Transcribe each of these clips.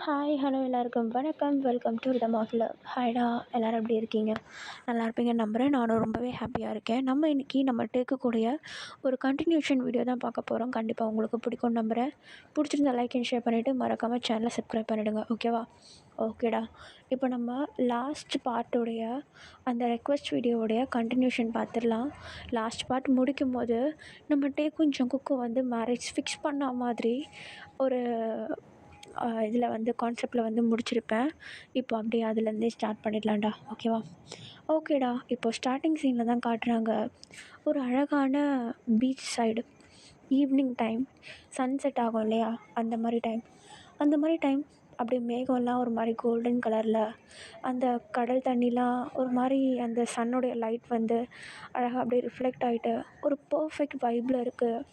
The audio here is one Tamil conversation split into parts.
ஹாய் ஹலோ எல்லாருக்கும் வணக்கம். Welcome to rhythm of love. ஹாய்டா, எல்லோரும் எப்படி இருக்கீங்க? நல்லா இருப்பீங்கன்னு நம்புகிறேன். நானும் ரொம்பவே ஹாப்பியாக இருக்கேன். நம்ம இன்றைக்கி டேக்கக்கூடிய ஒரு கண்டினியூஷன் வீடியோ தான் பார்க்க போகிறோம். கண்டிப்பாக உங்களுக்கு பிடிக்கும் நம்புகிறேன். பிடிச்சிருந்தா லைக் அண்ட் ஷேர் பண்ணிவிட்டு மறக்காமல் சேனலை சப்ஸ்கிரைப் பண்ணிவிடுங்க. ஓகேவா? ஓகேடா. இப்போ நம்ம லாஸ்ட் பார்ட்டுடைய அந்த ரெக்வெஸ்ட் வீடியோவுடைய கண்டினியூஷன் பார்த்துடலாம். லாஸ்ட் பார்ட் முடிக்கும் போது நம்ம டேக்கும் ஜங்குக்கும் வந்து மேரேஜ் ஃபிக்ஸ் பண்ண மாதிரி ஒரு இதில் வந்து கான்செப்டில் வந்து முடிச்சிருப்பேன். இப்போ அப்படியே அதுலேருந்தே ஸ்டார்ட் பண்ணிடலாம்டா. ஓகேவா? ஓகேடா. இப்போ ஸ்டார்டிங் சீனில் தான் காட்டுறாங்க ஒரு அழகான beach side evening time sunset ஆகும் இல்லையா, அந்த மாதிரி டைம் அப்படியே மேகம்லாம் ஒரு மாதிரி கோல்டன் கலரில், அந்த கடல் தண்ணிலாம் ஒரு மாதிரி அந்த சன்னுடைய லைட் வந்து அழகாக அப்படியே ரிஃப்ளெக்ட் ஆகிட்டு ஒரு பர்ஃபெக்ட் வைப்பில் இருக்குது.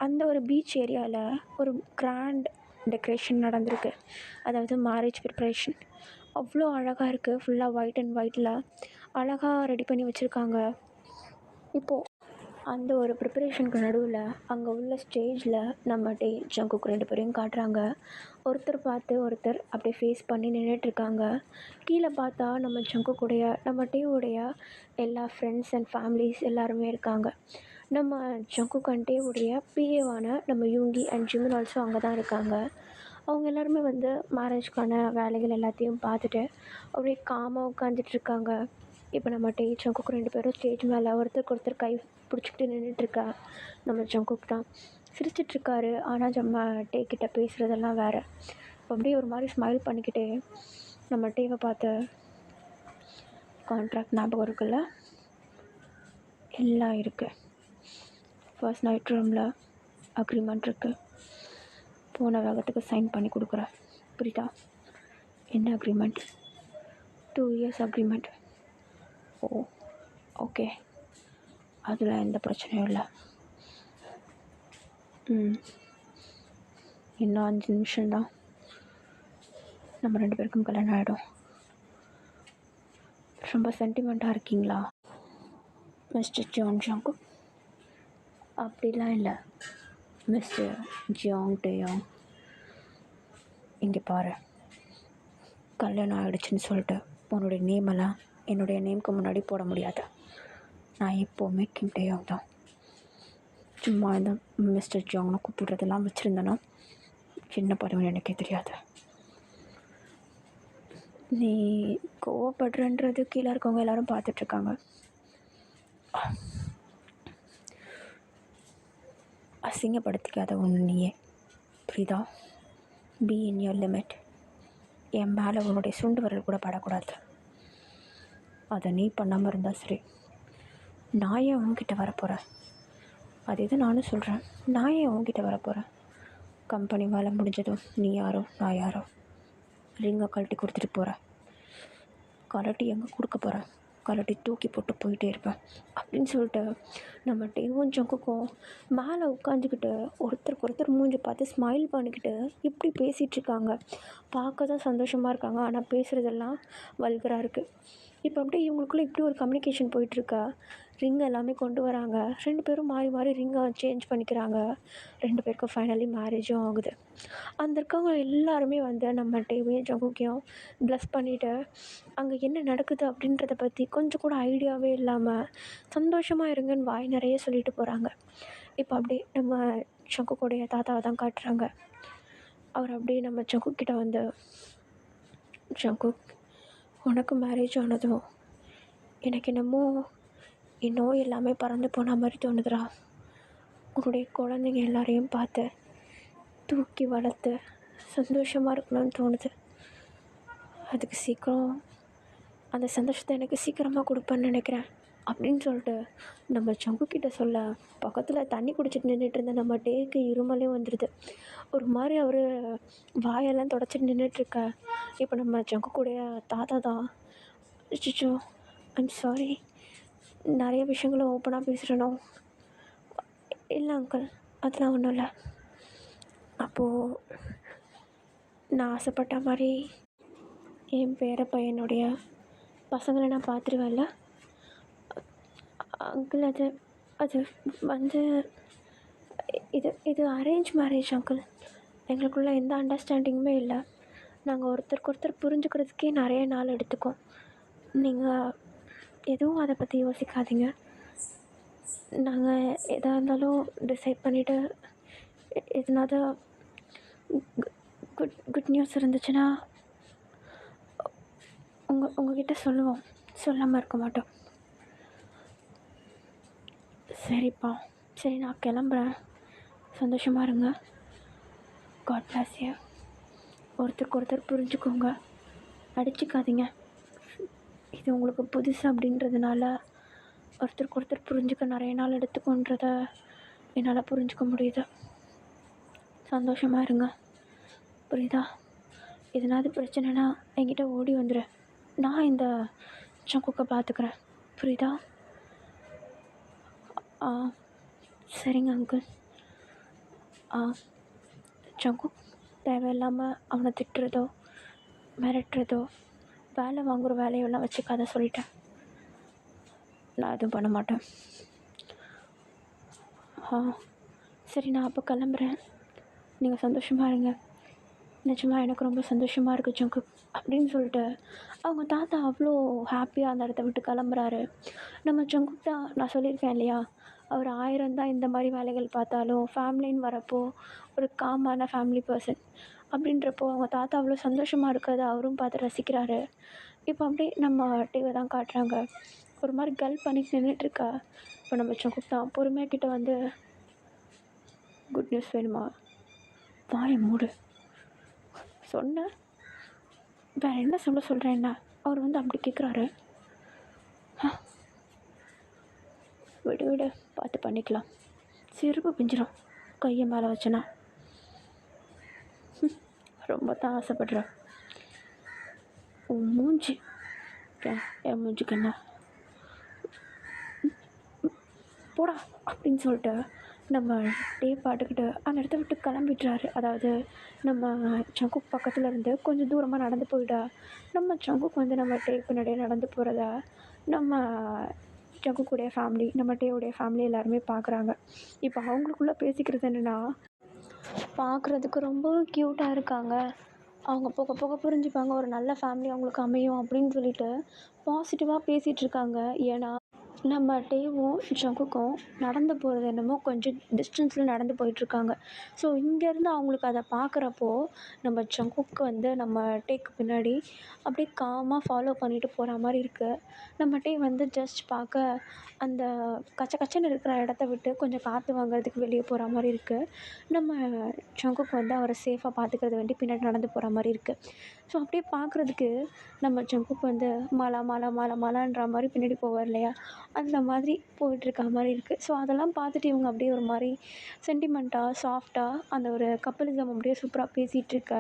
அந்த ஒரு பீச் ஏரியாவில் ஒரு கிராண்ட் டெக்கரேஷன் நடந்திருக்கு. அதாவது மேரேஜ் ப்ரிப்ரேஷன் அவ்வளோ அழகாக இருக்குது. ஃபுல்லாக ஒயிட் அண்ட் ஒயிட்டில் அழகாக ரெடி பண்ணி வச்சுருக்காங்க. இப்போது அந்த ஒரு ப்ரிப்பரேஷனுக்கு நடுவில் அங்கே உள்ள ஸ்டேஜில் நம்ம ஜங்குக் 2 பேரையும் காட்டுறாங்க. ஒருத்தர் பார்த்து ஒருத்தர் அப்படியே ஃபேஸ் பண்ணி நின்றுட்டுருக்காங்க. கீழே பார்த்தா நம்ம ஜங்குக்குடைய நம்ம டேவுடைய எல்லா ஃப்ரெண்ட்ஸ் அண்ட் ஃபேமிலிஸ் எல்லாருமே இருக்காங்க. நம்ம ஜங்குக் அண்ட் டேவுடைய பிஏவான நம்ம யூங்கி அண்ட் ஜிமின் ஆல்சோ அங்கே தான் இருக்காங்க. அவங்க எல்லாருமே வந்து மேரேஜ்க்கான வேலைகள் எல்லாத்தையும் பார்த்துட்டு அப்படியே காமாக உட்காந்துட்ருக்காங்க. இப்போ நம்ம ஜங்குக் 2 பேரும் ஸ்டேஜ் மேலே ஒருத்தருக்கு ஒருத்தர் கை பிடிச்சிக்கிட்டு நின்றுட்டுருக்கா. நம்ம ஜங்குக் தான் சிரிச்சிட்ருக்காரு. ஆனால் நம்ம கிட்ட பேசுகிறதெல்லாம் வேறு. அப்படியே ஒரு மாதிரி ஸ்மைல் பண்ணிக்கிட்டே நம்ம டேவை பார்த்து, கான்ட்ராக்ட் ஞாபகம் இருக்குல்ல, எல்லாம் இருக்குது. ஃபர்ஸ்ட் நைட் ரூமில் அக்ரிமெண்ட் இருக்குது. போன வேகத்துக்கு சைன் பண்ணி கொடுக்குறேன். புரியுதா? என்ன agreement? 2 years agreement. Oh okay, அதில் எந்த பிரச்சனையும் இல்லை. இன்னும் 5 நிமிஷம்தான், நம்ம 2 பேருக்கும் கல்யாணம் ஆகிடும். ரொம்ப சென்டிமெண்ட்டாக இருக்கீங்களா மிஸ்டர் ஜான் ஜங்குக்? அப்படிலாம் இல்லை மிஸ்டர் ஜியாங் டேயாங். இங்கே பாரு, கல்யாணம் ஆகிடுச்சின்னு சொல்லிட்டு உன்னுடைய நேமெல்லாம் என்னுடைய நேமுக்கு முன்னாடி போட முடியாது. நான் எப்போவுமே கிம் டேயாங் தான். சும்மா இந்த மிஸ்டர் ஜாங்னு கூப்பிடுறதெல்லாம் வச்சுருந்தேன்னா என்ன பண்ணுவேன்னு எனக்கே தெரியாது. நீ கோவப்படுறன்றது கீழே இருக்கவங்க எல்லோரும் பார்த்துட்ருக்காங்க. அசிங்கப்படுத்திக்காத ஒன்று நீயே, புரியுதா? Be in your limit. என் மேலே உன்னுடைய சுண்டு வரல் கூட படக்கூடாது. அதை நீ பண்ணாமல் இருந்தால் சரி. நான் ஏன் உன்கிட்ட வரப்போகிறேன்? அது இது நானும் சொல்கிறேன். நான் ஏன் உன்கிட்ட வரப்போகிறேன்? கம்பெனி வேலை முடிஞ்சதும் நீ யாரோ நான் யாரோ ரிங்கை கழட்டி கொடுத்துட்டு போகிறேன். கழட்டி எங்கே கொடுக்க போகிறேன்? கழட்டி தூக்கி போட்டு போயிட்டே இருப்பேன் அப்படின்னு சொல்லிட்டு நம்ம டேவும் ஜங்குக்கும் மேலே உட்காந்துக்கிட்டு ஒருத்தருக்கு ஒருத்தர் மூஞ்சி பார்த்து ஸ்மைல் பண்ணிக்கிட்டு இப்படி பேசிகிட்ருக்காங்க. பார்க்க தான் சந்தோஷமாக இருக்காங்க, ஆனால் பேசுகிறதெல்லாம் வல்கராக இருக்குது. இப்போ அப்படியே இவங்களுக்குள்ளே இப்படி ஒரு கம்யூனிகேஷன் போயிட்டுருக்கா. ரிங் எல்லாமே கொண்டு வராங்க. 2 பேரும் மாறி மாறி ரிங்கை சேஞ்ச் பண்ணிக்கிறாங்க. 2 பேருக்கும் ஃபைனலி மேரேஜும் ஆகுது. அந்த இருக்கவங்க எல்லாருமே வந்து நம்ம டேவையும் ஜங்குக்கையும் ப்ளஸ் பண்ணிவிட்டு அங்கே என்ன நடக்குது அப்படின்றத பற்றி கொஞ்சம் கூட ஐடியாவே இல்லாமல் சந்தோஷமாக இருங்கன்னு வாய் நிறைய சொல்லிட்டு போகிறாங்க. இப்போ அப்படியே நம்ம ஜங்குக்குடைய தாத்தாவை தான் காட்டுறாங்க. அவர் அப்படியே நம்ம ஜங்குக்கிட்ட வந்து, ஜங்குக், உனக்கு மேரேஜ் ஆனதும் எனக்கு என்னமோ என் நோய் எல்லாமே பறந்து போன மாதிரி தோணுதுடா. உன்னுடைய குழந்தைங்க எல்லாரையும் பார்த்து தூக்கி வளர்த்து சந்தோஷமாக இருக்கணும்னு தோணுது. அதுக்கு சீக்கிரம் அந்த சந்தோஷத்தை எனக்கு சீக்கிரமாக கொடுப்பேன்னு நினைக்கிறேன் அப்படின்னு சொல்லிட்டு நம்ம ஜங்குக்கிட்ட சொல்ல, பக்கத்தில் தண்ணி குடிச்சிட்டு நின்றுட்டு இருந்த நம்ம டேக்கு இருமலே வந்துடுது. ஒரு மாதிரி அவர் வாயெல்லாம் தொடச்சிட்டு நின்றுட்டுருக்க. இப்போ நம்ம ஜங்குக்குடைய தாத்தா தான், அச்சோ ஐம் சாரி, நிறைய விஷயங்கள ஓப்பனாக பேசுகிறனோ? இல்லை அங்கிள், அதெல்லாம் ஒன்றும் இல்லை. அப்போது நான் ஆசைப்பட்ட மாதிரி என் பேர பையனுடைய பசங்களை நான் பார்த்துருவேன்ல அங்கிள்? அது அது வந்து இது அரேஞ்ச் மேரேஜ் அங்கிள். எங்களுக்குள்ள எந்த அண்டர்ஸ்டாண்டிங்குமே இல்லை. நாங்கள் ஒருத்தருக்கு ஒருத்தர் புரிஞ்சுக்கிறதுக்கே நிறைய நாள் எடுத்துக்கும். நீங்கள் எதுவும் அதை பற்றி யோசிக்காதீங்க. நாங்கள் எதாக இருந்தாலும் டிசைட் பண்ணிவிட்டு எதனாவது குட் குட் நியூஸ் இருந்துச்சுன்னா உங்ககிட்ட சொல்லுவோம். சொல்லாமல் இருக்க மாட்டோம். சரிப்பா, சரி நான் கிளம்புறேன். சந்தோஷமாக இருங்க. God bless you. ஒருத்தருக்கு ஒருத்தர் புரிஞ்சுக்கோங்க, அடிச்சுக்காதீங்க. இது உங்களுக்கு புதுசு அப்படின்றதுனால ஒருத்தருக்கு ஒருத்தர் புரிஞ்சுக்க நிறைய நாள் எடுத்துக்கோன்றத என்னால் புரிஞ்சுக்க முடியுது. சந்தோஷமாக இருங்க, புரியுதா? எதனாவது பிரச்சனைனா என்கிட்ட ஓடி வந்துடு. நான் இந்த சங்குக்கை பார்த்துக்கிறேன், புரியுதா? ஆ சரிங்க அங்கிள். சங்கு, தேவையில்லாமல் அவனை திட்டுறதோ மிரட்டுறதோ வேலை வாங்குகிற வேலையெல்லாம் வச்சுக்காத சொல்லிட்டேன். நான் எதுவும் பண்ண மாட்டேன். சரி நான் அப்போ கிளம்புறேன். நீங்கள் சந்தோஷமாக இருங்க. நிஜமாக எனக்கு ரொம்ப சந்தோஷமாக இருக்குது ஜங்கு அப்படின்னு சொல்லிட்டு அவங்க தாத்தா அவ்வளோ ஹாப்பியாக அந்த இடத்த விட்டு கிளம்புறாரு. நம்ம ஜங்குக் தான், நான் சொல்லியிருக்கேன் இல்லையா, அவர் 1000 தான் இந்த மாதிரி வேலைகள் பார்த்தாலும் ஃபேமிலின்னு வரப்போ ஒரு காமான ஃபேமிலி பர்சன். அப்படின்றப்போ அவங்க தாத்தா அவ்வளோ சந்தோஷமாக இருக்கிறத அவரும் பார்த்து ரசிக்கிறாரு. இப்போ அப்படியே நம்ம டிவி தான் காட்டுறாங்க. ஒரு மாதிரி கல் பண்ணிட்டு நின்றுட்டுருக்கா. இப்போ நம்ம ஜங்குக் தான் பொறுமையாக கிட்ட வந்து, குட் நியூஸ் வேணுமா? வாயை மூடு. சொன்னேன், வேறு என்ன சொல்கிறேன் என்ன? அவர் வந்து அப்படி கேட்குறாரு. விடு விடு, பார்த்து பண்ணிக்கலாம். செருப்பு பிஞ்சிடும் கையை மேலே வச்சேன்னா. ரொம்ப தான் ஆசைப்படுறேன். உன் மூஞ்சி, என் மூஞ்சிக்கு என்ன? போடா அப்படின்னு சொல்லிட்டு நம்ம டே பாட்டுக்கிட்டு அந்த இடத்த விட்டு கிளம்பிட்டுறாரு. அதாவது நம்ம ஜங்குக் பக்கத்தில் இருந்து கொஞ்சம் தூரமாக நடந்து போயிட்டா நம்ம ஜங்குக் வந்து நம்ம டே பின்னாடியே நடந்து போகிறத நம்ம ஜங்குக்குடைய ஃபேமிலி, நம்ம டேவுடைய ஃபேமிலி எல்லாருமே பார்க்குறாங்க. இப்போ அவங்களுக்குள்ளே பேசிக்கிறது என்னென்னா, பார்க்குறதுக்கு ரொம்ப க்யூட்டாக இருக்காங்க, அவங்க போக போக புரிஞ்சுப்பாங்க, ஒரு நல்ல ஃபேமிலி அவங்களுக்கு அமையும் அப்படின்னு சொல்லிட்டு பாசிட்டிவாக பேசிகிட்ருக்காங்க. ஏன்னா நம்ம டேவும் ஜங்குக்கும் நடந்து போகிறது என்னமோ கொஞ்சம் டிஸ்டன்ஸில் நடந்து போயிட்டுருக்காங்க. ஸோ இங்கேருந்து அவங்களுக்கு அதை பார்க்குறப்போ நம்ம ஜங்குக்கு வந்து நம்ம டேக்கு பின்னாடி அப்படியே காமாக ஃபாலோ பண்ணிட்டு போகிற மாதிரி இருக்குது. நம்ம டே வந்து ஜஸ்ட் பார்க்க அந்த கச்ச கச்சன்னு இருக்கிற இடத்த விட்டு கொஞ்சம் காற்று வாங்குறதுக்கு வெளியே போகிற மாதிரி இருக்குது. நம்ம ஜங்குக்கு வந்து அவரை சேஃபாக பார்த்துக்கிறது வேண்டி பின்னாடி நடந்து போகிற மாதிரி இருக்குது. ஸோ அப்படியே பார்க்குறதுக்கு நம்ம ஜங்குக்கு வந்து மலை மலை மலை மலைன்ற மாதிரி பின்னாடி போவார் இல்லையா, அந்த மாதிரி போயிட்டுருக்க மாதிரி இருக்குது. ஸோ அதெல்லாம் பார்த்துட்டு இவங்க அப்படியே ஒரு மாதிரி சென்டிமெண்ட்டாக சாஃப்டாக அந்த ஒரு கப்பலிசம் அப்படியே சூப்பராக பேசிகிட்ருக்க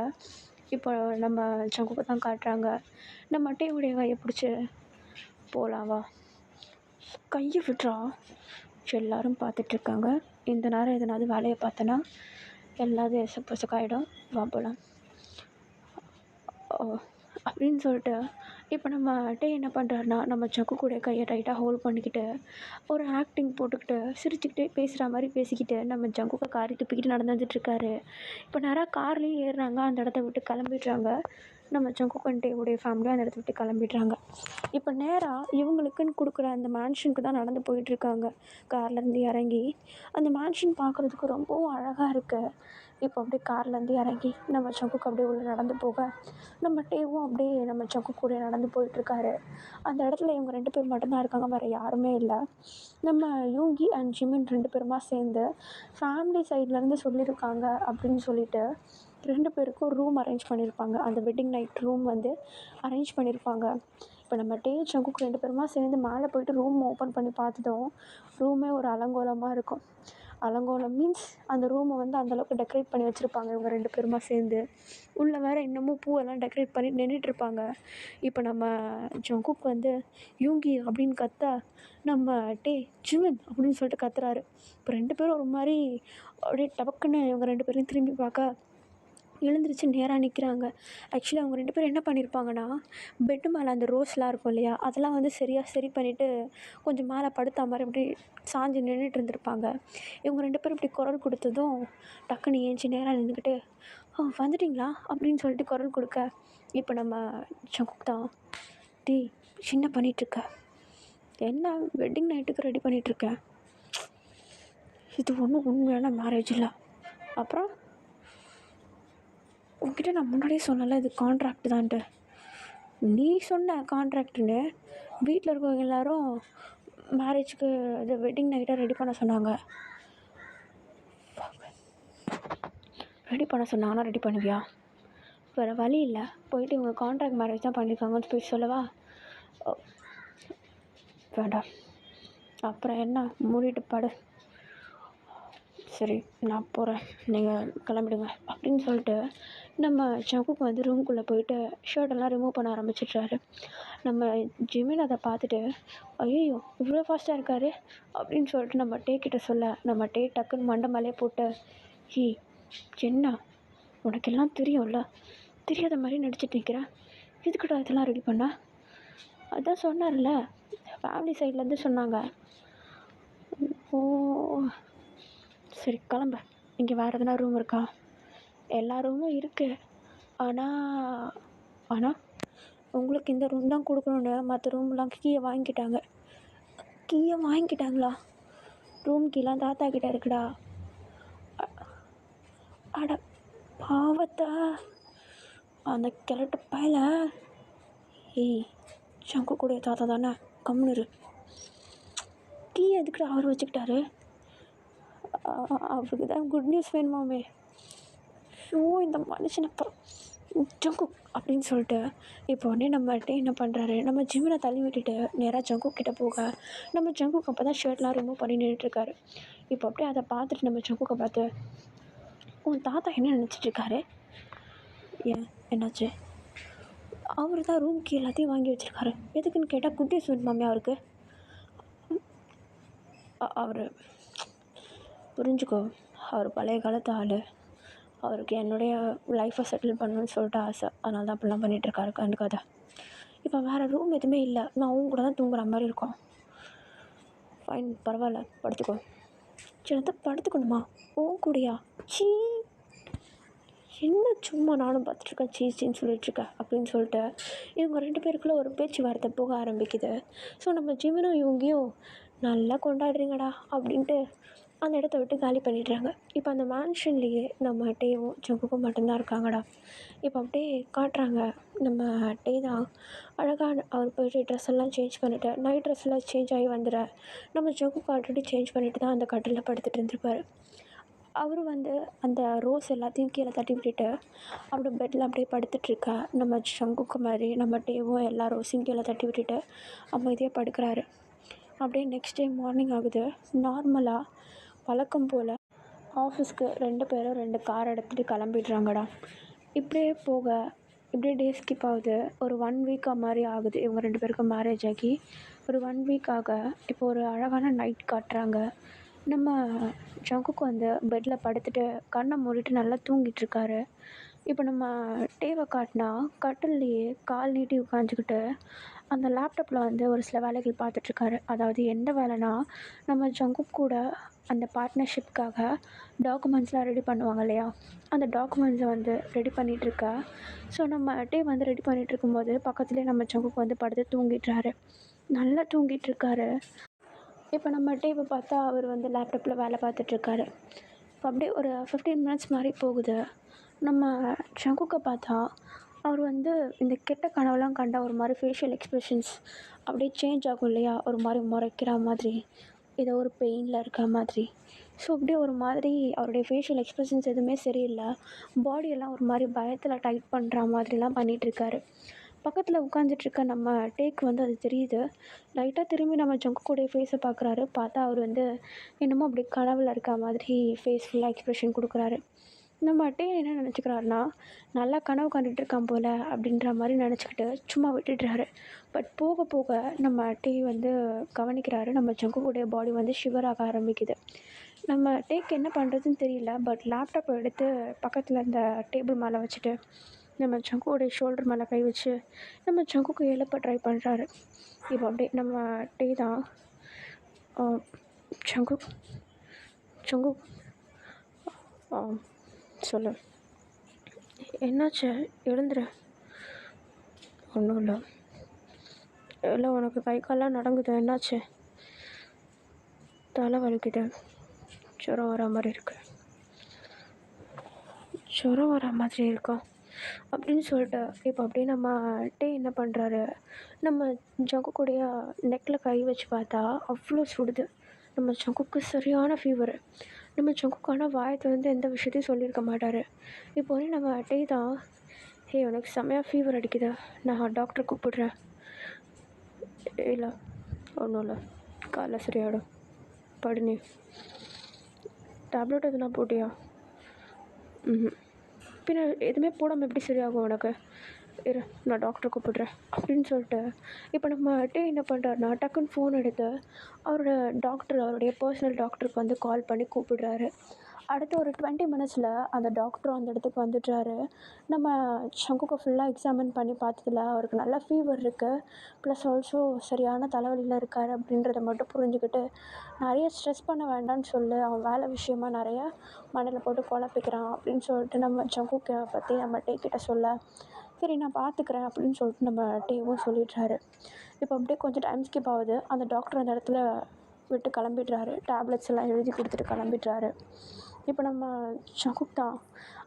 இப்போ நம்ம ஜங்குக்கை தான் காட்டுறாங்க. நம்ம டேவுடைய கையை பிடிச்சி, போகலாம் வா, கையை விட்றா, எல்லோரும் பார்த்துட்ருக்காங்க, இந்த நேரம் எதனாவது வேலையை பார்த்தேன்னா எல்லாத்தையும் எசப்பொசக்காயிடும், வா போகலாம் அப்படின்னு சொல்லிட்டு இப்போ நம்ம டே என்ன பண்ணுறாருனா நம்ம ஜங்குக்குடைய கையை டைட்டாக ஹோல்ட் பண்ணிக்கிட்டு ஒரு ஆக்டிங் போட்டுக்கிட்டு சிரிச்சுக்கிட்டே பேசுகிற மாதிரி பேசிக்கிட்டு நம்ம ஜங்குக்கை காரி துப்பிக்கிட்டு நடந்து வந்துட்டுருக்காரு. இப்போ நிறையா கார்லேயும் ஏறுறாங்க, அந்த இடத்த விட்டு கிளம்பிடுறாங்க. நம்ம ஜங்குக் அண்ட் டேவுடைய ஃபேமிலியும் அந்த இடத்த விட்டு கிளம்பிடுறாங்க. இப்போ நேராக இவங்களுக்குன்னு கொடுக்குற அந்த மேன்ஷனுக்கு தான் நடந்து போயிட்டுருக்காங்க. கார்லேருந்து இறங்கி அந்த மேன்ஷன் பார்க்குறதுக்கு ரொம்பவும் அழகாக இருக்குது. இப்போ அப்படியே கார்லேருந்து இறங்கி நம்ம ஜங்குக் அப்படியே உள்ளே நடந்து போக நம்ம டேவும் அப்படியே நம்ம ஜங்குக் கூட நடந்து போயிட்டுருக்காரு. அந்த இடத்துல இவங்க 2 பேர் மட்டும்தான் இருக்காங்க, வேறு யாருமே இல்லை. நம்ம யூங்கி அண்ட் ஜிமின் 2 பேருமா சேர்ந்து ஃபேமிலி சைட்லேருந்து சொல்லியிருக்காங்க அப்படின்னு சொல்லிட்டு 2 பேருக்கும் ரூம் அரேஞ்ச் பண்ணியிருப்பாங்க. அந்த வெட்டிங் நைட் ரூம் வந்து அரேஞ்ச் பண்ணியிருப்பாங்க. இப்போ நம்ம டே ஜங்குக் 2 பேருமா சேர்ந்து மேலே போய்ட்டு ரூம் ஓப்பன் பண்ணி பார்த்ததும் ரூமே ஒரு அலங்கோலமாக இருக்கும். அலங்கோலம் மீன்ஸ் அந்த ரூமை வந்து அந்தளவுக்கு டெக்கரேட் பண்ணி வச்சுருப்பாங்க இவங்க 2 பேருமா சேர்ந்து. உள்ளே வேறு இன்னமும் பூவெல்லாம் டெக்கரேட் பண்ணி நின்றுட்டுருப்பாங்க. இப்போ நம்ம ஜங்குக் வந்து யூங்கி அப்படின்னு கத்த நம்ம டே ஜிமின் அப்படின்னு சொல்லிட்டு கத்துறாரு. இப்போ 2 பேரும் ஒரு மாதிரி அப்படியே டபக்குன்னு இவங்க 2 பேரையும் திரும்பி பார்க்க எழுந்திரிச்சு நேராக நிற்கிறாங்க. ஆக்சுவலி அவங்க 2 பேரும் என்ன பண்ணியிருப்பாங்கன்னா, பெட்டு மேலே அந்த ரோஸ்லாம் இருக்கும் இல்லையா, அதெல்லாம் வந்து சரி பண்ணிவிட்டு கொஞ்சம் மேலே படுத்தா மாதிரி அப்படி சாஞ்சு நின்றுட்டு இருந்திருப்பாங்க. இவங்க 2 பேரும் இப்படி குரல் கொடுத்ததும் டக்குன்னு ஏஞ்சி நேராக நின்றுக்கிட்டு, வந்துட்டிங்களா அப்படின்னு சொல்லிட்டு குரல் கொடுக்க, இப்போ நம்ம சங்குக் தான், டேய் என்ன பண்ணிகிட்ருக்க, என்ன வெட்டிங் நைட்டுக்கு ரெடி பண்ணிகிட்ருக்கேன், இது ஒன்றும் உண்மையான மேரேஜ் இல்லை. அப்புறம் உன்கிட்ட நான் முன்னாடியே சொன்னல இது கான்ட்ராக்ட் தான்ட்டு. நீ சொன்ன கான்ட்ராக்டுன்னு வீட்டில் இருக்கவங்க எல்லோரும் மேரேஜுக்கு இது வெட்டிங் நைட்டை ரெடி பண்ண சொன்னாங்க. ரெடி பண்ண சொன்னாங்கன்னா ரெடி பண்ணுவியா? வேறு வழி இல்லை, போயிட்டு இவங்க கான்ட்ராக்ட் மேரேஜ் தான் பண்ணியிருக்காங்கன்னு போய் சொல்லவா? வேண்டாம். அப்புறம் என்ன, மூடிட்டு படு. சரி நான் போகிறேன், நீங்கள் கிளம்பிடுங்க அப்படின்னு சொல்லிட்டு நம்ம சங்குக்கு வந்து ரூம்குள்ளே போயிட்டு ஷர்ட்டெல்லாம் ரிமூவ் பண்ண ஆரம்பிச்சிட்றாரு. நம்ம ஜிமின் அதை பார்த்துட்டு, ஐயோ இவ்வளோ ஃபாஸ்ட்டாக இருக்கார் அப்படின்னு சொல்லிட்டு நம்ம டே கிட்ட சொல்ல, நம்ம டே டக்குன்னு மண்டை மேலே போட்டு, என்ன உனக்கெல்லாம் தெரியும்ல, தெரியாத மாதிரி நடிச்சிட்டு நிற்கிறேன், எதுக்கிட்ட இதெல்லாம் ரெடி பண்ண? அதான் சொன்னார்ல, ஃபேமிலி சைட்லேருந்து சொன்னாங்க. ஓ சரி கிளம்பு, இங்கே வேறு எதனா ரூம் இருக்கா? எல்லா ரூமும் இருக்குது, ஆனால் உங்களுக்கு இந்த ரூம் தான் கொடுக்கணுன்னு மற்ற ரூம்லாம் கீயை வாங்கிக்கிட்டாங்க. கீயை வாங்கிக்கிட்டாங்களா? ரூம் கீலாம் தாத்தா கிட்ட இருக்குடா. அட பாவத்தா, அந்த கிழட்டு பயல. சங்கு கூட தாத்தா தானே, கம்முனு. கீ எதுக்குடா அவர் வச்சுக்கிட்டாரு? அவருக்கு தான் குட் நியூஸ் வேணுமாமே. ஷோ இந்த மனுஷனை ஜங்கு அப்படின்னு சொல்லிட்டு இப்போ உடனே நம்மகிட்ட என்ன பண்ணுறாரு, நம்ம ஜிம்மினை தள்ளி விட்டுட்டு நேராக ஜங்கு கிட்டே போக, நம்ம ஜங்குக்கு அப்போ தான் ஷர்ட்லாம் ரிமூவ் பண்ணி நின்றுட்டுருக்காரு. இப்போ அப்படியே அதை பார்த்துட்டு நம்ம ஜங்குக்கை பார்த்து, உன் தாத்தா என்ன நினச்சிட்ருக்காரு? ஏன் என்னாச்சு? அவர் தான் ரூம் கீ எல்லாத்தையும் வாங்கி வச்சுருக்காரு. எதுக்குன்னு கேட்டால் குட் நியூஸ் வேணுமாமே அவருக்கு. அவர் புரிஞ்சுக்கோ, அவர் பழைய காலத்து ஆள், அவருக்கு என்னுடைய லைஃப்பை செட்டில் பண்ணணும்னு சொல்லிட்டு ஆசை, அதனால தான் அப்படிலாம் பண்ணிகிட்ருக்காரு. கண்டுக்காத. இப்போ வேறு ரூம் எதுவுமே இல்லை, நான் அவங்க கூட தான் தூங்குற மாதிரி இருக்கும். ஃபைன் பரவாயில்ல, படுத்துக்கோ. சின்னத்தை படுத்துக்கணுமா? உன் கூடயா? சீ, என்ன சும்மா நானும் பார்த்துட்ருக்கேன் சீச்சின்னு சொல்லிட்டுருக்கேன் அப்படின்னு சொல்லிட்டு இவங்க 2 பேருக்குள்ளே ஒரு பேச்சுவார்த்தை போக ஆரம்பிக்குது. ஸோ நம்ம ஜிமினும் இவங்கேயும் நல்லா கொண்டாடுறீங்கடா அப்படின்ட்டு அந்த இடத்த விட்டு காலி பண்ணிடுறாங்க. இப்போ அந்த மேன்ஷன்லேயே நம்ம டேவும் ஜங்குக்கும் மட்டும்தான் இருக்காங்கடா. இப்போ அப்படியே காட்டுறாங்க, நம்ம டே தான் அழகாக அவர் போய்ட்டு ட்ரெஸ் எல்லாம் சேஞ்ச் பண்ணிவிட்டு, நைட் ட்ரெஸ் எல்லாம் சேஞ்ச் ஆகி வந்துட, நம்ம ஜங்குக்கு ஆல்ரெடி சேஞ்ச் பண்ணிவிட்டு தான் அந்த கட்டிலில் படுத்துட்டு இருந்திருப்பார். அவரும் வந்து அந்த ரோஸ் எல்லாத்தையும் கீழே தட்டி விட்டுட்டு அப்படியே பெட்டில் அப்படியே படுத்துட்ருக்க நம்ம சங்குக்கு மாதிரி நம்ம டேவும் எல்லா ரோஸையும் கீழே தட்டி விட்டுட்டு அமைதியாக படுக்கிறாரு. அப்படியே நெக்ஸ்ட் டே மார்னிங் ஆகுது. நார்மலாக வழக்கம் போல் ஆஃபீஸ்க்கு 2 பேரும் 2 கார் எடுத்துகிட்டு கிளம்பிடுறாங்கடா. இப்படியே போக இப்படியே டே ஸ்கிப் ஆகுது. ஒரு 1 வீக்காக மாதிரி ஆகுது. இவங்க 2 பேருக்கும் மேரேஜ் ஆகி ஒரு 1 வீக்காக இப்போ ஒரு அழகான நைட் காட்டுறாங்க. நம்ம ஜங்குக்கு வந்து பெட்டில் படுத்துட்டு கண்ணை மூடிட்டு நல்லா தூங்கிட்டுருக்காரு. இப்போ நம்ம டேவை காட்டினா கட்டில்லையே கால் நீட்டி உட்காந்துக்கிட்டு அந்த லேப்டாப்பில் வந்து ஒரு சில வேலைகள் பார்த்துட்ருக்காரு. அதாவது எந்த வேலைனா, நம்ம ஜங்குக் கூட அந்த பார்ட்னர்ஷிப்காக டாக்குமெண்ட்ஸ்லாம் ரெடி பண்ணுவாங்க இல்லையா, அந்த டாக்குமெண்ட்ஸை வந்து ரெடி பண்ணிகிட்ருக்கா. ஸோ நம்ம டே வந்து ரெடி பண்ணிகிட்ருக்கும்போது பக்கத்துலேயே நம்ம ஜங்குக் வந்து படுத்து தூங்கிட்டுறாரு. நல்லா தூங்கிட்டுருக்காரு. இப்போ நம்ம டேவை பார்த்தா அவர் வந்து லேப்டாப்பில் வேலை பார்த்துட்ருக்காரு. இப்போ அப்படியே ஒரு 15 மினிட்ஸ் மாதிரி போகுது. நம்ம ஜங்குக்கை பார்த்தா அவர் வந்து இந்த கெட்ட கனவுலாம் கண்டா ஒரு மாதிரி ஃபேஷியல் எக்ஸ்ப்ரெஷன்ஸ் அப்படியே சேஞ்ச் ஆகும் இல்லையா, ஒரு மாதிரி முறைக்கிற மாதிரி, ஏதோ ஒரு பெயினில் இருக்கிற மாதிரி. ஸோ அப்படியே ஒரு மாதிரி அவருடைய ஃபேஷியல் எக்ஸ்ப்ரெஷன்ஸ் எதுவுமே சரியில்லை. பாடியெல்லாம் ஒரு மாதிரி பயத்தில் டைட் பண்ணுற மாதிரிலாம் பண்ணிகிட்ருக்காரு. பக்கத்தில் உட்காந்துட்ருக்க நம்ம டேக்கு வந்து அது தெரியுது. லைட்டாக திரும்பி நம்ம ஜங்குக்குடைய ஃபேஸை பார்க்குறாரு. பார்த்தா அவர் வந்து என்னமோ அப்படி கனவில் இருக்க மாதிரி ஃபேஸ் ஃபுல்லாக எக்ஸ்ப்ரெஷன் கொடுக்குறாரு. நம்ம டே என்ன நினச்சிக்கிறாருனா, நல்லா கனவு கண்டுட்டு இருக்கான் போல் அப்படின்ற மாதிரி நினச்சிக்கிட்டு சும்மா விட்டுடுறாரு. பட் போக போக நம்ம டே வந்து கவனிக்கிறாரு, நம்ம ஜங்குக்குடைய பாடி வந்து ஷிவர் ஆக ஆரம்பிக்குது. நம்ம டேக்கு என்ன பண்ணுறதுன்னு தெரியல. பட் லேப்டாப்பை எடுத்து பக்கத்தில் அந்த டேபிள் மேலே வச்சுட்டு நம்ம ஜங்குவோடைய ஷோல்டர் மேலே கை வச்சு நம்ம ஜங்குக்கு எழுப்ப ட்ரை பண்ணுறாரு. இப்போ அப்படியே நம்ம டே தான், ஜங்குக் ஜங்குக் சொல்லு என்னாச்சு? எழுந்துரு. ஒன்றும் இல்லை. இல்லை, உனக்கு கை கால்லாம் நடங்குது. என்னாச்சு? தலை வலிக்குது. ஜுரம் வர மாதிரி இருக்கு. ஜுரம் வர மாதிரி இருக்கா அப்படின்னு சொல்லிட்டு இப்போ அப்படியே நம்ம டே என்ன பண்ணுறாரு, நம்ம ஜங்கு கூடய நெக்கில் கை வச்சு பார்த்தா அவ்வளோ சுடுது. நம்ம ஜங்குக்கு சரியான ஃபீவரு. நம்ம ஜங்குக்கான வாயை வந்து எந்த விஷயத்தையும் சொல்லியிருக்க மாட்டார். இப்போ வந்து நம்ம டே தான், ஹே உனக்கு செம்மையாக ஃபீவர் அடிக்குதா, நான் டாக்டர் கூப்பிடுறேன். இல்லை ஒன்றும் இல்லை, காலைல சரியாயிடும், படு நீ. டேப்லெட் எதுனா போட்டியா? ம், பின்ன எதுவுமே போடாமல் எப்படி சரியாகும் உனக்கு? இரு, நான் டாக்டரை கூப்பிடுறேன் அப்படின்னு சொல்லிட்டு இப்போ நம்ம டே என்ன பண்ணுறாருனா டக்குன்னு ஃபோன் எடுத்து அவரோட டாக்டர், அவருடைய பர்சனல் டாக்டருக்கு வந்து கால் பண்ணி கூப்பிடுறாரு. அடுத்த ஒரு 20 மினிட்ஸில் அந்த டாக்டரும் அந்த இடத்துக்கு வந்துடுறாரு. நம்ம சங்குக்கு ஃபுல்லாக எக்ஸாமின் பண்ணி பார்த்ததுல அவருக்கு நல்லா ஃபீவர் இருக்குது, ப்ளஸ் ஆல்சோ சரியான தலைவலியில் இருக்கார் அப்படின்றத மட்டும் புரிஞ்சுக்கிட்டு, நிறைய ஸ்ட்ரெஸ் பண்ண வேண்டாம்னு சொல்லி அவன் வேலை விஷயமா நிறையா மண்ணில் போட்டு குழப்பிக்கிறான் அப்படின்னு சொல்லிட்டு நம்ம சங்குக்கை பற்றி நம்ம டே கிட்ட சொல்ல, சரி நான் பார்த்துக்கிறேன் அப்படின்னு சொல்லிட்டு நம்ம டேவும் சொல்லிடுறாரு. இப்போ அப்படியே கொஞ்சம் டைம் ஸ்கிப் ஆகுது. அந்த டாக்டர் அந்த இடத்துல விட்டு கிளம்பிடுறாரு. டேப்லெட்ஸ் எல்லாம் எழுதி கொடுத்துட்டு கிளம்பிடுறாரு. இப்போ நம்ம சகுக் தான்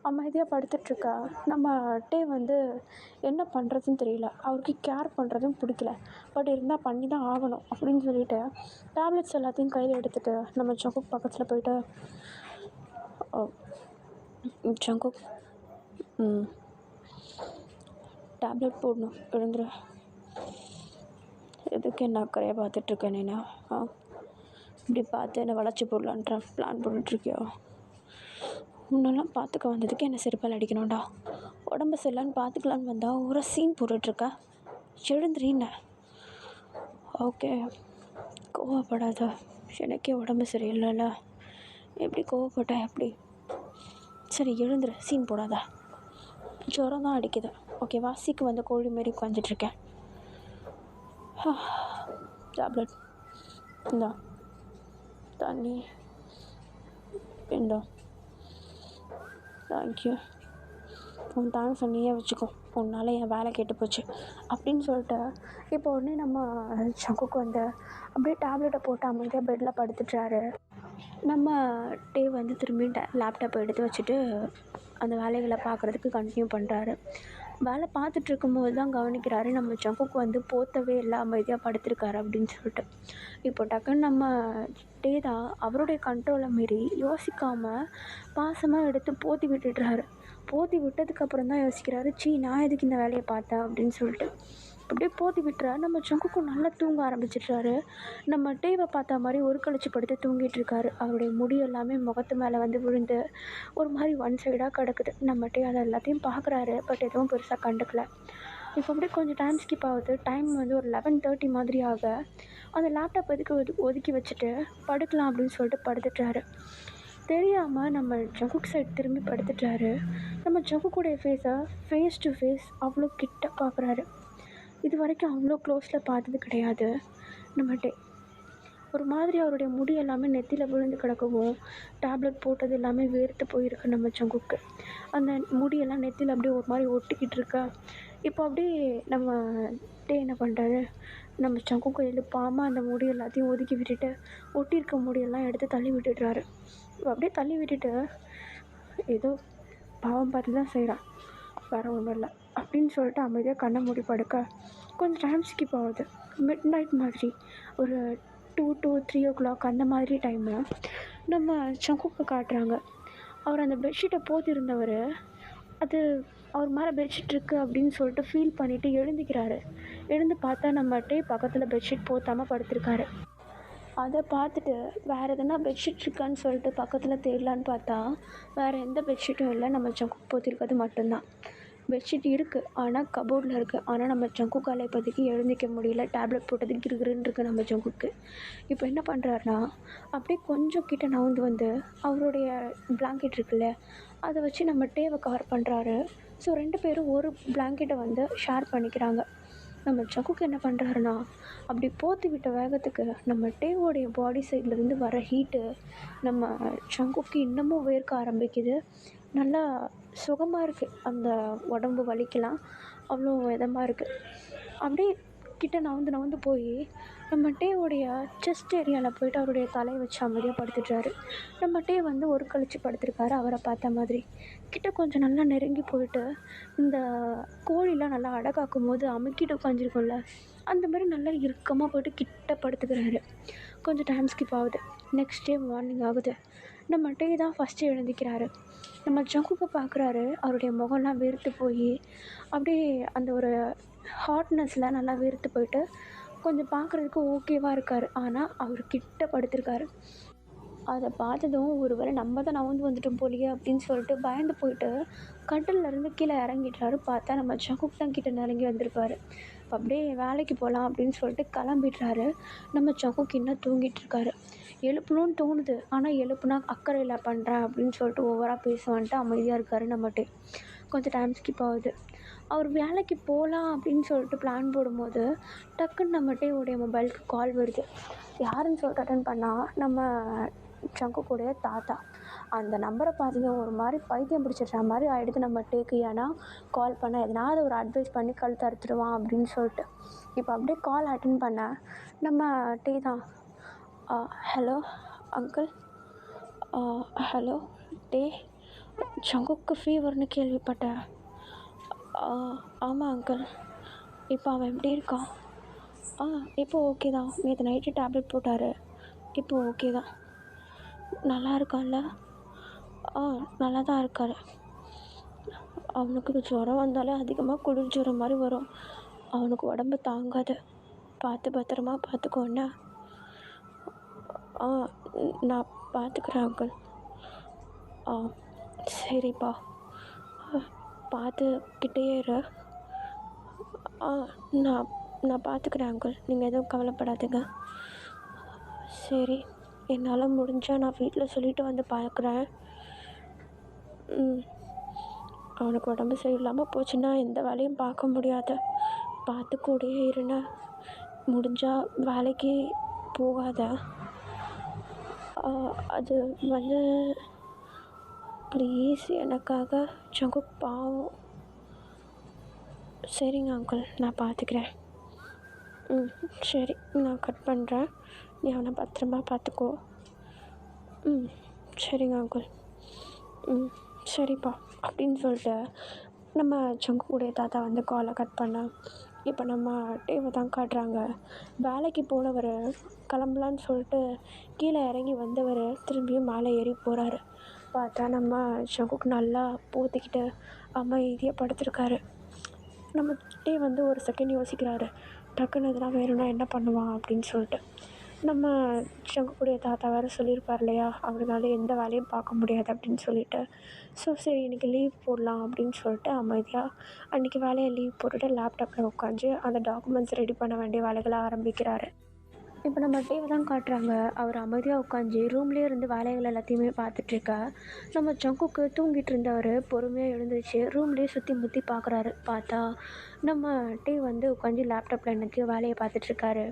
அமைதியாக படுத்துட்ருக்கா. நம்ம டே வந்து என்ன பண்ணுறதுன்னு தெரியல, அவருக்கு கேர் பண்ணுறதும் பிடிக்கல. பட் இருந்தால் பண்ணி தான் ஆகணும் அப்படின்னு சொல்லிட்டு டேப்லெட்ஸ் எல்லாத்தையும் கையில் எடுத்துகிட்டு நம்ம சங்குக் பக்கத்தில் போயிட்டு, சங்குக் டேப்லெட் போடணும், எழுந்துரு. எதுக்கு என்ன அக்கறையாக பார்த்துட்ருக்கேன் நீனா? இப்படி பார்த்து என்னை வளைச்சி போடலான்ற பிளான் போட்டுட்ருக்கியோ? முன்னெல்லாம் பார்த்துக்க வந்ததுக்கு என்னை செருப்பால் அடிக்கணும்டா. உடம்பு சரியில்லைன்னு பார்த்துக்கலான்னு வந்தால் ஒரு சீன் போட்டுட்ருக்க. எழுந்துறீன்ன. ஓகே, கோவப்படாத. எனக்கே உடம்பு சரியில்லைல்ல, எப்படி கோவப்பட்ட எப்படி? சரி எழுந்துரு, சீன் போடாத. ஜுரம் தான் அடிக்குது, ஓகேவா? சீக்கு வந்த கோழி மாரி உட்காந்துட்ருக்கேன். டேப்லெட் இந்தா, தண்ணி இந்தா. தேங்க்யூ. உன் தேங்க்ஸ் நீயே வச்சுக்கோ, உன்னால் என் வேலை கெட்டு போச்சு அப்படின்னு சொல்லிட்டு இப்போ உடனே நம்ம சங்குக்கு வந்து அப்படியே டேப்லெட்டை போட்டு அமைதியாக பெட்டில் படுத்துட்டாரு. நம்ம டே வந்து திரும்பி லேப்டாப் எடுத்து வச்சுட்டு அந்த வேலைகளை பார்க்குறதுக்கு கண்டினியூ பண்ணுறாரு. வேலை பார்த்துட்டு இருக்கும்போது தான் கவனிக்கிறாரு, நம்ம ஜங்குக்கு வந்து போத்தவே இல்லை, அமைதியாக படுத்திருக்காரு அப்படின்னு சொல்லிட்டு. இப்போ டக்குன்னு நம்ம டே தான் அவருடைய கண்ட்ரோலை மீறி யோசிக்காமல் பாசமாக எடுத்து போத்தி விட்டுடுறாரு. போத்தி விட்டதுக்கப்புறம் தான் யோசிக்கிறாரு, நான் எதுக்கு இந்த வேலையை பார்த்தேன் அப்படின்னு சொல்லிட்டு. அப்படியே போத்தி விட்டுறாரு. நம்ம ஜங்குக்கும் நல்லா தூங்க ஆரம்பிச்சிடுறாரு. நம்ம டேவை பார்த்த மாதிரி ஒரு கழிச்சு படுத்து தூங்கிட்டு இருக்காரு. அவருடைய முடி எல்லாமே முகத்து மேலே வந்து விழுந்து ஒரு மாதிரி ஒன் சைடாக கிடக்குது. நம்ம டே அதை எல்லாத்தையும் பார்க்குறாரு, பட் எதுவும் பெருசாக கண்டுக்கல. இப்போ அப்படியே கொஞ்சம் டைம் ஸ்கிப் ஆகுது. டைம் வந்து ஒரு 11:30 மாதிரி ஆக அந்த லேப்டாப் ஒதுக்கி வச்சுட்டு படுக்கலாம் அப்படின்னு சொல்லிட்டு படுத்துட்டாரு. தெரியாமல் நம்ம ஜங்குக் சைட் திரும்பி படுத்துட்டாரு. நம்ம ஜங்குக்குடைய ஃபேஸை ஃபேஸ் டு ஃபேஸ் அவ்வளோ கிட்ட பார்க்குறாரு. இது வரைக்கும் அவ்வளோ க்ளோஸில் பார்த்தது கிடையாது. நம்ம டே ஒரு மாதிரி அவருடைய முடி எல்லாமே நெத்தியில் விழுந்து கிடக்கவும், டேப்லெட் போட்டது எல்லாமே வேர்த்து போயிருக்கு நம்ம ஜங்குக்கு. அந்த முடியெல்லாம் நெத்தியில் அப்படியே ஒரு மாதிரி ஒட்டிக்கிட்டு இருக்கா. இப்போ அப்படியே நம்ம டே என்ன பண்ணுறாரு, நம்ம ஜங்குக்கு எழுப்பாமல் அந்த முடி எல்லாத்தையும் ஒதுக்கி விட்டுட்டு ஒட்டியிருக்க முடியெல்லாம் எடுத்து தள்ளி விட்டுடுறாரு. அப்படியே தள்ளி விட்டுட்டு ஏதோ பாவம் பார்த்து தான் செய்கிறான், வேறு ஒன்றும் இல்லை அப்படின்னு சொல்லிட்டு அமைதியாக கண்ணை மூடி படுக்க கொஞ்சம் டைம் ஸ்கிப் ஆகுது. மிட் நைட் மாதிரி ஒரு 2 to 3 o'clock அந்த மாதிரி டைமில் நம்ம ஜங்குக்கை காட்டுறாங்க. அவர் அந்த பெட்ஷீட்டை போத்திருந்தவர் அது அவர் மேலே பெட்ஷீட் இருக்குது அப்படின்னு சொல்லிட்டு ஃபீல் பண்ணிவிட்டு எழுந்திக்கிறாரு. எழுந்து பார்த்தா நம்ம டே பக்கத்தில் பெட்ஷீட் போத்தாமல் படுத்திருக்காரு. அதை பார்த்துட்டு வேறு எதுனா பெட்ஷீட் இருக்கான்னு சொல்லிட்டு பக்கத்தில் தேடலான்னு பார்த்தா வேறு எந்த பெட்ஷீட்டும் இல்லை, நம்ம ஜங்குக்கு போத்திருக்கிறது மட்டும்தான். பெட்ஷீட் இருக்குது, ஆனால் கபோர்டில் இருக்குது. ஆனால் நம்ம ஜங்குக்கால் இப்போதைக்கு எழுந்திக்க முடியல, டேப்லெட் போட்டது கிருகிருன்னு இருக்குது நம்ம ஜங்குக்கு. இப்போ என்ன பண்ணுறாருனா அப்படியே கொஞ்சம் கிட்ட நவுந்து வந்து அவருடைய பிளாங்கெட் இருக்குல்ல, அதை வச்சு நம்ம டேவை கவர் பண்ணுறாரு. ஸோ 2 பேரும் ஒரு பிளாங்கெட்டை வந்து ஷேர் பண்ணிக்கிறாங்க. நம்ம ஜங்குக்கு என்ன பண்ணுறாருனா அப்படி போத்தி விட்ட வேகத்துக்கு நம்ம டேவோடைய பாடி சைட்லேருந்து வர ஹீட்டு நம்ம ஜங்குக்கு இன்னமும் வேர்க்க ஆரம்பிக்குது. நல்லா சுகமாக இருக்குது. அந்த உடம்பு வலிக்கலாம் அவ்வளோ இதமாக இருக்குது. அப்படியே கிட்ட நகர்ந்து நகர்ந்து போய் நம்ம டேவுடைய செஸ்ட் ஏரியாவில் போய்ட்டு அவருடைய தலையை வச்சு அமைதியாக படுத்துட்டாரு. நம்ம டே வந்து ஒரு கழிச்சு படுத்திருக்காரு அவரை பார்த்த மாதிரி. கிட்ட கொஞ்சம் நல்லா நெருங்கி போயிட்டு இந்த கோழிலாம் நல்லா அடகாக்கும் போது அமுக்கிட்டு உட்காந்துருக்கும்ல, அந்த மாதிரி நல்லா இறுக்கமாக போய்ட்டு கிட்ட படுத்துக்கிறாரு. கொஞ்சம் டைம் ஸ்கிப் ஆகுது. நெக்ஸ்ட் டே மார்னிங் ஆகுது. நம்ம டே தான் ஃபஸ்ட்டு எழுந்திக்கிறாரு. நம்ம ஜங்குக்கை பார்க்குறாரு. அவருடைய முகம்லாம் வெறுத்து போய் அப்படியே அந்த ஒரு ஹாட்னஸில் நல்லா வெறுத்து போயிட்டு கொஞ்சம் பார்க்குறதுக்கு ஓகேவாக இருக்கார். ஆனால் அவர் கிட்ட படுத்திருக்காரு. அதை பார்த்ததும் ஒரு வேளை நம்ம தான் நகர்ந்து வந்துட்டோம் போலியே அப்படின்னு சொல்லிட்டு பயந்து போயிட்டு கட்டிலேருந்து கீழே இறங்கிட்டாரு. பார்த்தா நம்ம ஜங்குக் தான் கிட்ட நெருங்கி வந்திருப்பாரு. இப்போ அப்படியே வேலைக்கு போகலாம் அப்படின்னு சொல்லிட்டு கிளம்பிடுறாரு. நம்ம ஜங்குக் இன்னும் தூங்கிட்டு இருக்காரு. எழுப்பணும்னு தோணுது, ஆனால் எழுப்புனா அக்கறையில் பண்ணுறேன் அப்படின்னு சொல்லிட்டு ஓவராக பேசுவான்ட்டு அமைதியாக இருக்கார். நம்மகிட்ட கொஞ்சம் டைம் ஸ்கிப் ஆகுது. அவர் வேலைக்கு போகலாம் அப்படின்னு சொல்லிட்டு பிளான் போடும்போது டக்குன்னு நம்மகிட்ட உடைய மொபைலுக்கு கால் வருது. யாருன்னு சொல்லிட்டு அட்டன் பண்ணால் நம்ம ஜங்குக்குடைய தாத்தா. அந்த நம்பரை பார்த்ததும் ஒரு மாதிரி பைத்தியம் பிடிச்சிடுற மாதிரி ஆகிடுது நம்ம டேக்கு. ஏன்னா கால் பண்ண எதனாவது ஒரு அட்வைஸ் பண்ணி கழுத்து அறுத்துடுவான் அப்படின்னு சொல்லிட்டு. இப்போ அப்படியே கால் அட்டன் பண்ண நம்ம டே தான். Hello uncle. ஹலோ டே, ஜங்குக்கு ஃபீவர்னு கேள்விப்பட்டேன். ஆமாம் அங்கிள். இப்போ அவன் எப்படி இருக்கான்? இப்போ ஓகே தான். நேற்று நைட்டு டேப்லெட் போட்டார். இப்போ ஓகே தான். நல்லா இருக்கான்ல? நல்லா தான் இருக்கார். அவனுக்கு ஜுரம் வந்தாலே அதிகமாக குளிர் ஜுரம் மாதிரி வரும். அவனுக்கு உடம்பு தாங்காது. பார்த்து பத்திரமா பார்த்துக்கோ என்ன? நான் பார்த்துக்கிறேன் அங்கிள். சரிப்பா, பார்த்து கிட்டேயே இரு. நான் நான் பார்த்துக்கிறேன் அங்கிள், நீங்கள் எதுவும் கவலைப்படாதீங்க. சரி, என்னால் முடிஞ்சால் நான் வீட்டில் சொல்லிவிட்டு வந்து பார்க்குறேன். அவனுக்கு உடம்பு சரியில்லாமல் போச்சுன்னா எந்த வேலையும் பார்க்க முடியாது. பார்த்து கூடயே இருண்ண. முடிஞ்சால் வேலைக்கு போகாத. அது வந்து ப்ளீஸ் எனக்காக ஜங்குக் பாவம். சரிங்க அங்கிள், நான் பார்த்துக்கிறேன். சரி, நான் கட் பண்ணுறேன். நீ அவனை பத்திரமா பார்த்துக்கோ. சரிங்க அங்கிள். சரிப்பா அப்படின்னு சொல்லிட்டு நம்ம ஜங்குக்குடைய தாத்தா வந்து காலை கட் பண்ண. இப்போ நம்ம டேவை தான் காட்டுறாங்க. வேலைக்கு போனவர் கிளம்பலான்னு சொல்லிட்டு கீழே இறங்கி வந்தவர் திரும்பியும் மேலே ஏறி போகிறாரு. பார்த்தா நம்ம ஜங்குக் நல்லா போத்திக்கிட்டு அமைதியாக படுத்திருக்காரு. நம்ம டே வந்து ஒரு செகண்ட் யோசிக்கிறாரு, டக்குன்னு இதெல்லாம் வேணும்னா என்ன பண்ணுவான் அப்படின்னு சொல்லிட்டு. நம்ம ஜங்குக்குடைய தாத்தா வேறு சொல்லியிருப்பார் இல்லையா, அவரால் எந்த வேலையும் பார்க்க முடியாது அப்படின்னு சொல்லிட்டு. ஸோ சரி இன்றைக்கி லீவ் போடலாம் அப்படின்னு சொல்லிட்டு அமைதியாக அன்றைக்கி வேலையை லீவ் போட்டுட்டு லேப்டாப்பில் உட்காந்து அந்த டாக்குமெண்ட்ஸ் ரெடி பண்ண வேண்டிய வேலைகளை ஆரம்பிக்கிறாரு. இப்போ நம்ம டேவை தான் காட்டுறாங்க. அவர் அமைதியாக உட்காந்து ரூம்லேயே இருந்து வேலைகள் எல்லாத்தையுமே பார்த்துட்ருக்க. நம்ம ஜங்குக்கு தூங்கிட்டு இருந்தவர் பொறுமையாக எழுந்துருச்சு ரூம்லேயே சுற்றி முற்றி பார்க்குறாரு. பார்த்தா நம்ம டே வந்து உட்காந்து லேப்டாப்பில் என்னத்தையோ வேலையை பார்த்துட்ருக்காரு.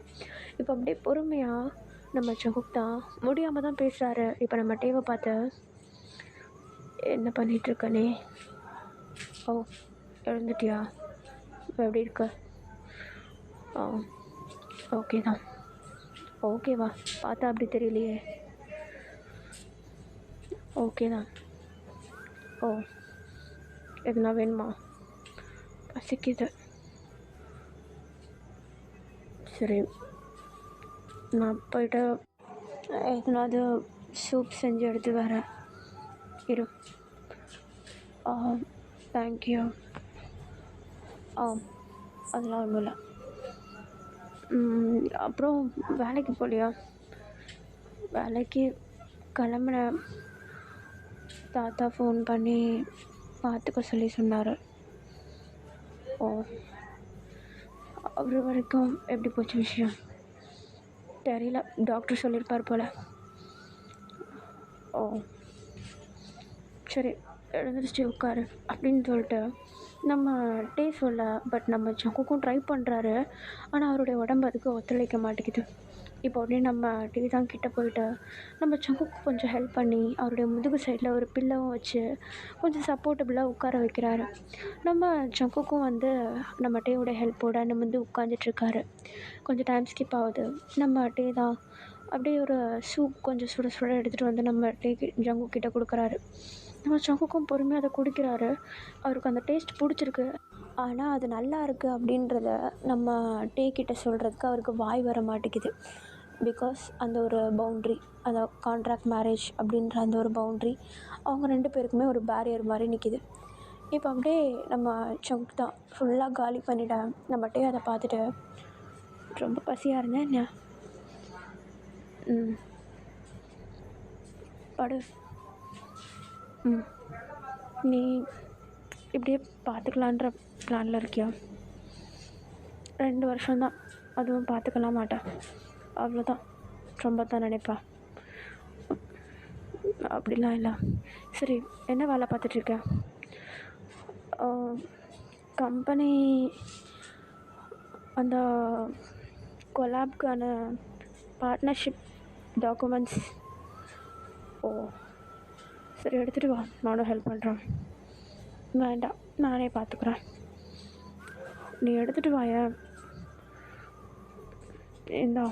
இப்போ அப்படியே பொறுமையாக நம்ம ஜங்குக் தான் முடியாமல் தான் பேசுகிறாரு. இப்போ நம்ம டேவை பார்த்து, என்ன பண்ணிகிட்ருக்கனே? எழுந்துட்டியா? இப்போ எப்படி இருக்க? ஓகே தான். ஓகேவா? பார்த்தா அப்படி தெரியலையே. ஓகே தான். எதுனா வேணுமா? பசிக்குது. சரி, நான் போய்ட்டு எதுனாவது சூப் செஞ்சு எடுத்து வரேன். இரு. தேங்க்யூ. அதெல்லாம் ஒன்றும் இல்லை. அப்புறம் வேலைக்கு போகலையா? வேலைக்கு கிளம்புனேன். தாத்தா ஃபோன் பண்ணி பார்த்துக்க சொல்லி சொன்னார். அவர் வரைக்கும் எப்படி போச்சு விஷயம்? தெரியல, டாக்டர் சொல்லியிருப்பார் போல். சரி எழுந்திரிச்சு உட்காரு அப்படின்னு சொல்லிட்டு நம்ம டே சொல்ல பட் நம்ம சங்குக்கும் ட்ரை பண்ணுறாரு. ஆனால் அவருடைய உடம்பு அதுக்கு ஒத்துழைக்க மாட்டேங்குது. இப்போ உடனே நம்ம டே தான் கிட்ட போயிட்டு நம்ம சங்குக்கு கொஞ்சம் ஹெல்ப் பண்ணி அவருடைய முதுகு சைடில் ஒரு பில்லவும் வச்சு கொஞ்சம் சப்போர்ட்டபுளாக உட்கார வைக்கிறாரு. நம்ம சங்குக்கும் வந்து நம்ம டேவோட ஹெல்ப்போட நிமிர்ந்து உட்காந்துட்ருக்காரு. கொஞ்சம் டைம் ஸ்கிப் ஆகுது. நம்ம டே தான் அப்படியே ஒரு சூப் கொஞ்சம் சுட சுட எடுத்துகிட்டு வந்து நம்ம ஜங்கு கிட்ட கொடுக்குறாரு. நம்ம ஜங்குக்கும் பொறுமையாக அதை குடிக்கிறாரு. அவருக்கு அந்த டேஸ்ட் பிடிச்சிருக்கு. ஆனால் அது நல்லா இருக்குது அப்படின்றத நம்ம டே கிட்ட சொல்கிறதுக்கு அவருக்கு வாய் வர மாட்டேங்குது. பிகாஸ் அந்த ஒரு பவுண்ட்ரி, அந்த கான்ட்ராக்ட் மேரேஜ் அப்படின்ற அந்த ஒரு பவுண்ட்ரி அவங்க 2 பேருக்குமே ஒரு பேரியர் மாதிரி நிற்கிது. இப்போ அப்படியே நம்ம ஜங்க் தான் ஃபுல்லாக காலி பண்ணிட்டேன். நம்ம டே அதை பார்த்துட்டு, ரொம்ப பசியாக இருந்தேன் என்ன? ம் படு. ம் நீ இப்படியே பார்த்துக்கலான்ற பிளானில் இருக்கியா? 2 வருஷம்தான், அதுவும் பார்த்துக்கலாம் மாட்டேன், அவ்வளோதான். ரொம்ப தான் நினைப்பேன். அப்படிலாம் இல்லை. சரி, என்ன வேலை பார்த்துட்ருக்க? கம்பெனி அந்த கொலாப்க்கான பார்ட்னர்ஷிப் டாக்குமெண்ட்ஸ். ஓ சரி, எடுத்துகிட்டு வா, நானும் ஹெல்ப் பண்ணுறேன். வேண்டாம், நானே பார்த்துக்குறேன். நீ எடுத்துகிட்டு வாயேன். இந்தா,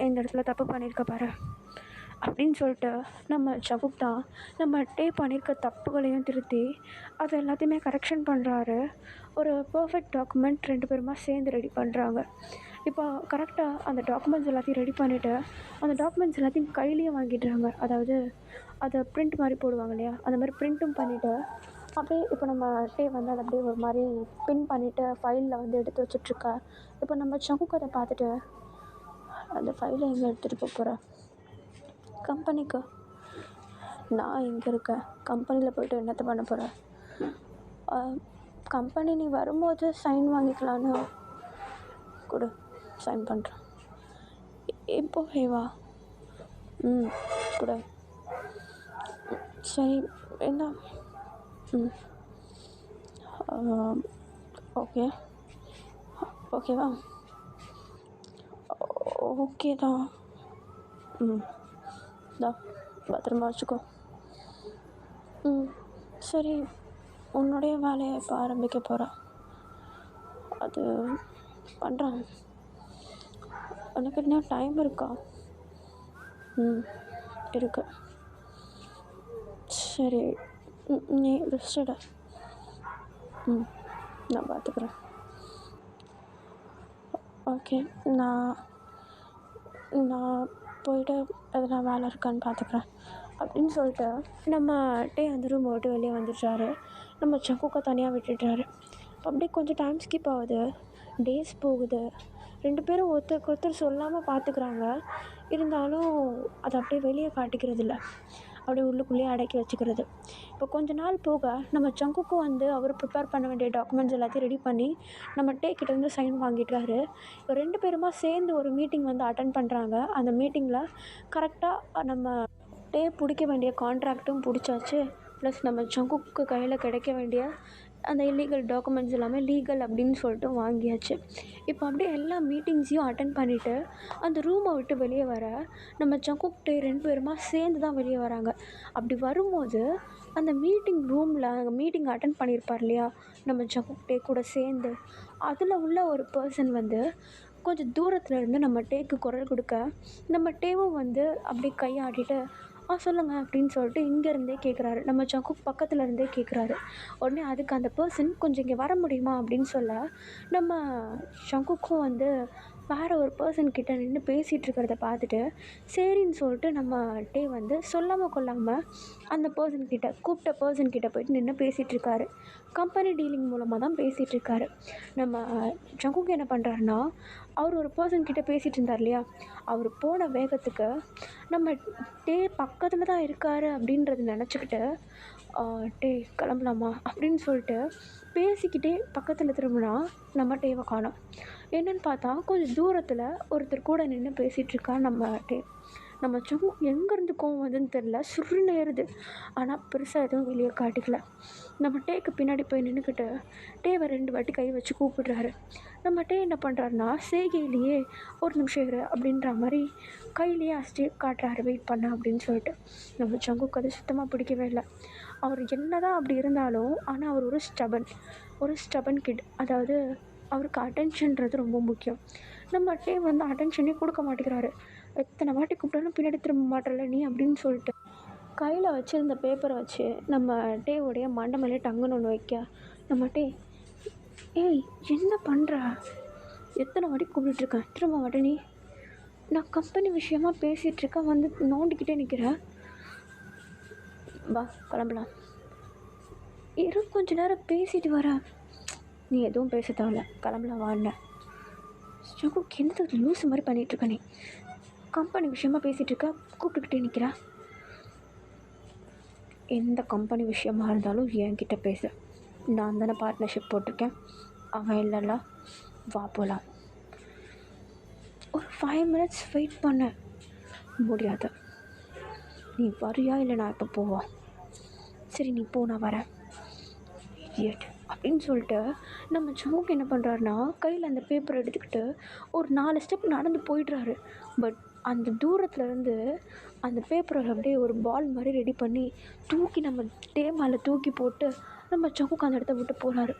இந்த இடத்துல தப்பு பண்ணியிருக்க பாரு அப்படின்னு சொல்லிட்டு நம்ம ஜகுப் தான் நம்ம டே பண்ணியிருக்க தப்புகளையும் திருத்தி அது எல்லாத்தையுமே கரெக்ஷன் பண்ணுறாரு. ஒரு பர்ஃபெக்ட் டாக்குமெண்ட் 2 பேருமா சேர்ந்து ரெடி பண்ணுறாங்க. இப்போ கரெக்டாக அந்த டாக்குமெண்ட்ஸ் எல்லாத்தையும் ரெடி பண்ணிவிட்டு அந்த டாக்குமெண்ட்ஸ் எல்லாத்தையும் கையிலையும் வாங்கிடுறாங்க. அதாவது அதை பிரிண்ட் மாதிரி போடுவாங்க இல்லையா, அந்த மாதிரி பிரிண்ட்டும் பண்ணிவிட்டு அப்படியே இப்போ நம்ம டே வந்து அதை அப்படியே ஒரு மாதிரி பின் பண்ணிவிட்டு ஃபைலில் வந்து எடுத்து வச்சிட்ருக்கா. இப்போ நம்ம ஜகுக் அதை பார்த்துட்டு, அந்த ஃபைலை எங்கே எடுத்துகிட்டு போக போகிறேன்? கம்பெனிக்கு. நான் இங்கே இருக்கேன், கம்பெனியில் போய்ட்டு என்னத்தை பண்ண போகிறேன்? கம்பெனி நீ வரும்போது சைன் வாங்கிக்கலான்னு கொடு, சைன் பண்ணுறேன். இப்போவே வா. கொடு. சரி, என்ன? ஓகே ஓகேவா? ஓகே தான். தான் பத்திரமா வச்சுக்கோ. சரி, உன்னுடைய வேலையை இப்போ ஆரம்பிக்க போகிறேன். அது பண்ணுறேன். உனக்கு என்ன டைம் இருக்கா? இருக்கு. சரி, நீ ரெஸ்ட் எடு. நான் பார்த்துக்குறேன். ஓகே, நான் போய்ட்டு எதனா வேலை இருக்கான்னு பார்த்துக்குறேன் அப்படின்னு சொல்லிட்டு நம்ம டே அந்த ரூம் விட்டு வெளியே வந்துடுறாரு. நம்ம ஜங்குக்கை தனியாக விட்டுடுறாரு. அப்படியே கொஞ்சம் டைம் ஸ்கிப் ஆகுது, டேஸ் போகுது. 2 பேரும் ஒருத்தருக்கு ஒருத்தர் சொல்லாமல் பார்த்துக்குறாங்க. இருந்தாலும் அதை அப்படியே வெளியே காட்டிக்கிறது இல்லை, அப்படியே உள்ளுக்குள்ளேயே அடக்கி வச்சுக்கிறது. இப்போ கொஞ்ச நாள் போக நம்ம ஜங்குக்கும் வந்து அவர் ப்ரிப்பேர் பண்ண வேண்டிய டாக்குமெண்ட்ஸ் எல்லாத்தையும் ரெடி பண்ணி நம்ம டே கிட்டேருந்து சைன் வாங்கிடுறாரு. இப்போ 2 பேருமா சேர்ந்து ஒரு மீட்டிங் வந்து அட்டன் பண்ணுறாங்க. அந்த மீட்டிங்கில் கரெக்டாக நம்ம டே பிடிக்க வேண்டிய கான்ட்ராக்ட்டும் பிடிச்சாச்சு. ப்ளஸ் நம்ம ஜங்குக்கு கையில் கிடைக்க வேண்டிய அந்த இல்லீகல் டாக்குமெண்ட்ஸ் எல்லாமே லீகல் அப்படின்னு சொல்லிட்டு வாங்கியாச்சு. இப்போ அப்படியே எல்லா மீட்டிங்ஸையும் அட்டன் பண்ணிவிட்டு அந்த ரூமை விட்டு வெளியே வர நம்ம ஜங்குக் டே 2 பேருமா சேர்ந்து தான் வெளியே வராங்க. அப்படி வரும்போது அந்த மீட்டிங் ரூமில் அங்கே மீட்டிங் அட்டன் பண்ணியிருப்பார் இல்லையா நம்ம ஜங்குக் டே கூட சேர்ந்து, அதில் உள்ள ஒரு பர்சன் வந்து கொஞ்சம் தூரத்தில் இருந்து நம்ம டேக்கு குரல் கொடுக்க நம்ம டேவும் வந்து அப்படியே கையாடிட்டு சொல்லுங்கள் அப்படின்னு சொல்லிட்டு இங்கேருந்தே கேட்குறாரு. நம்ம ஜங்குக் பக்கத்தில் இருந்தே கேட்குறாரு. உடனே அதுக்கு அந்த பர்சன் கொஞ்சம் இங்கே வர முடியுமா அப்படின்னு சொல்ல நம்ம ஜங்குக்கும் வந்து வேறு ஒரு பர்சன் கிட்ட நின்று பேசிகிட்டு இருக்கிறத பார்த்துட்டு சரின்னு சொல்லிட்டு நம்ம டே வந்து சொல்லாமல் கொள்ளாமல் அந்த கூப்பிட்ட பர்சன் கிட்ட போயிட்டு நின்று பேசிகிட்ருக்காரு. கம்பெனி டீலிங் மூலமாக தான் பேசிகிட்ருக்காரு. நம்ம ஜங்குக் என்ன பண்ணுறாருன்னா, அவர் ஒரு பர்சன் கிட்ட பேசிகிட்டு இருந்தார் இல்லையா, அவர் போன வேகத்துக்கு நம்ம டே பக்கத்தில் தான் இருக்கார் அப்படின்றத நினச்சிக்கிட்டு டே கிளம்பலாமா அப்படின்னு சொல்லிட்டு பேசிக்கிட்டே பக்கத்தில் திரும்பினா நம்ம டேவை காணோம். என்னென்னு பார்த்தா கொஞ்சம் தூரத்தில் ஒருத்தர் கூட நின்று பேசிகிட்ருக்கா நம்ம டே. நம்ம ஜங்குக்கு எங்கேருந்து கோவம் வருதுன்னு தெரில, சுருன்னு ஏறுது. ஆனால் பெருசாக எதுவும் வெளியே காட்டிக்கல. நம்ம டேக்கு பின்னாடி போய் நின்றுக்கிட்டு டேவை 2 வாட்டி கை வச்சு கூப்பிடுறாரு. நம்ம டே என்ன பண்ணுறாருன்னா, செய்கையிலேயே ஒரு நிமிஷம் இரு அப்படின்ற மாதிரி கையிலேயே அசைச்சு காட்டுறாரு, வெயிட் பண்ண அப்படின்னு சொல்லிட்டு. நம்ம ஜங்குக்கு அது சுத்தமாக பிடிக்கவே இல்லை. அவர் என்ன தான் அப்படி இருந்தாலும், ஆனால் அவர் ஒரு ஸ்டபன் கிட். அதாவது அவருக்கு அட்டென்ஷன்றது ரொம்ப முக்கியம். நம்ம டே வந்து அட்டென்ஷனே கொடுக்க மாட்டேங்கிறாரு. எத்தனை வாட்டி கூப்பிட்டாலும் பின்னாடி திரும்ப மாட்டல நீ அப்படின்னு சொல்லிட்டு கையில் வச்சுருந்த பேப்பரை வச்சு நம்ம டேவுடைய மண்டை மேலே டங்குன்னு ஒன்று வைக்க, நம்ம டே, ஏய் என்ன பண்ணுற, எத்தனை வாட்டி கூப்பிட்டுருக்கேன், திரும்ப மாட்டே நீ, நான் கம்பெனி விஷயமா பேசிகிட்ருக்கேன், வந்து நோண்டிக்கிட்டே நிற்கிறேன், வா கிளம்பலாம், இரு கொஞ்ச நேரம் பேசிட்டு வரேன், நீ எதுவும் பேச தேவையில்ல, கிளம்பலாம் வாண்ண. என்னது லூஸ் மாதிரி பண்ணிகிட்ருக்க நீ, கம்பெனி விஷயமா பேசிகிட்ருக்க, கூப்பிட்டுக்கிட்டே நிற்கிறேன். எந்த கம்பெனி விஷயமா இருந்தாலும் என்கிட்ட பேசு, நான் தானே பார்ட்னர்ஷிப் போட்டிருக்கேன், அவன் இல்லைல்ல, வா போகலாம். ஒரு 5 minutes வெயிட் பண்ண முடியாது, நீ வரியா இல்லை நான் இப்போ போவா, சரி நீ போ நான் வரேன் இடியட் அப்படின்னு சொல்லிட்டு நம்ம ஜங்குக்கு என்ன பண்ணுறாருனா, கையில் அந்த பேப்பரை எடுத்துக்கிட்டு ஒரு 4 ஸ்டெப் நடந்து போயிடுறாரு. பட் அந்த தூரத்துலேருந்து அந்த பேப்பரை அப்படியே ஒரு பால் மாதிரி ரெடி பண்ணி தூக்கி நம்ம டே மேலே தூக்கி போட்டு நம்ம ஜங்குக்கு அந்த இடத்த விட்டு போகிறாரு.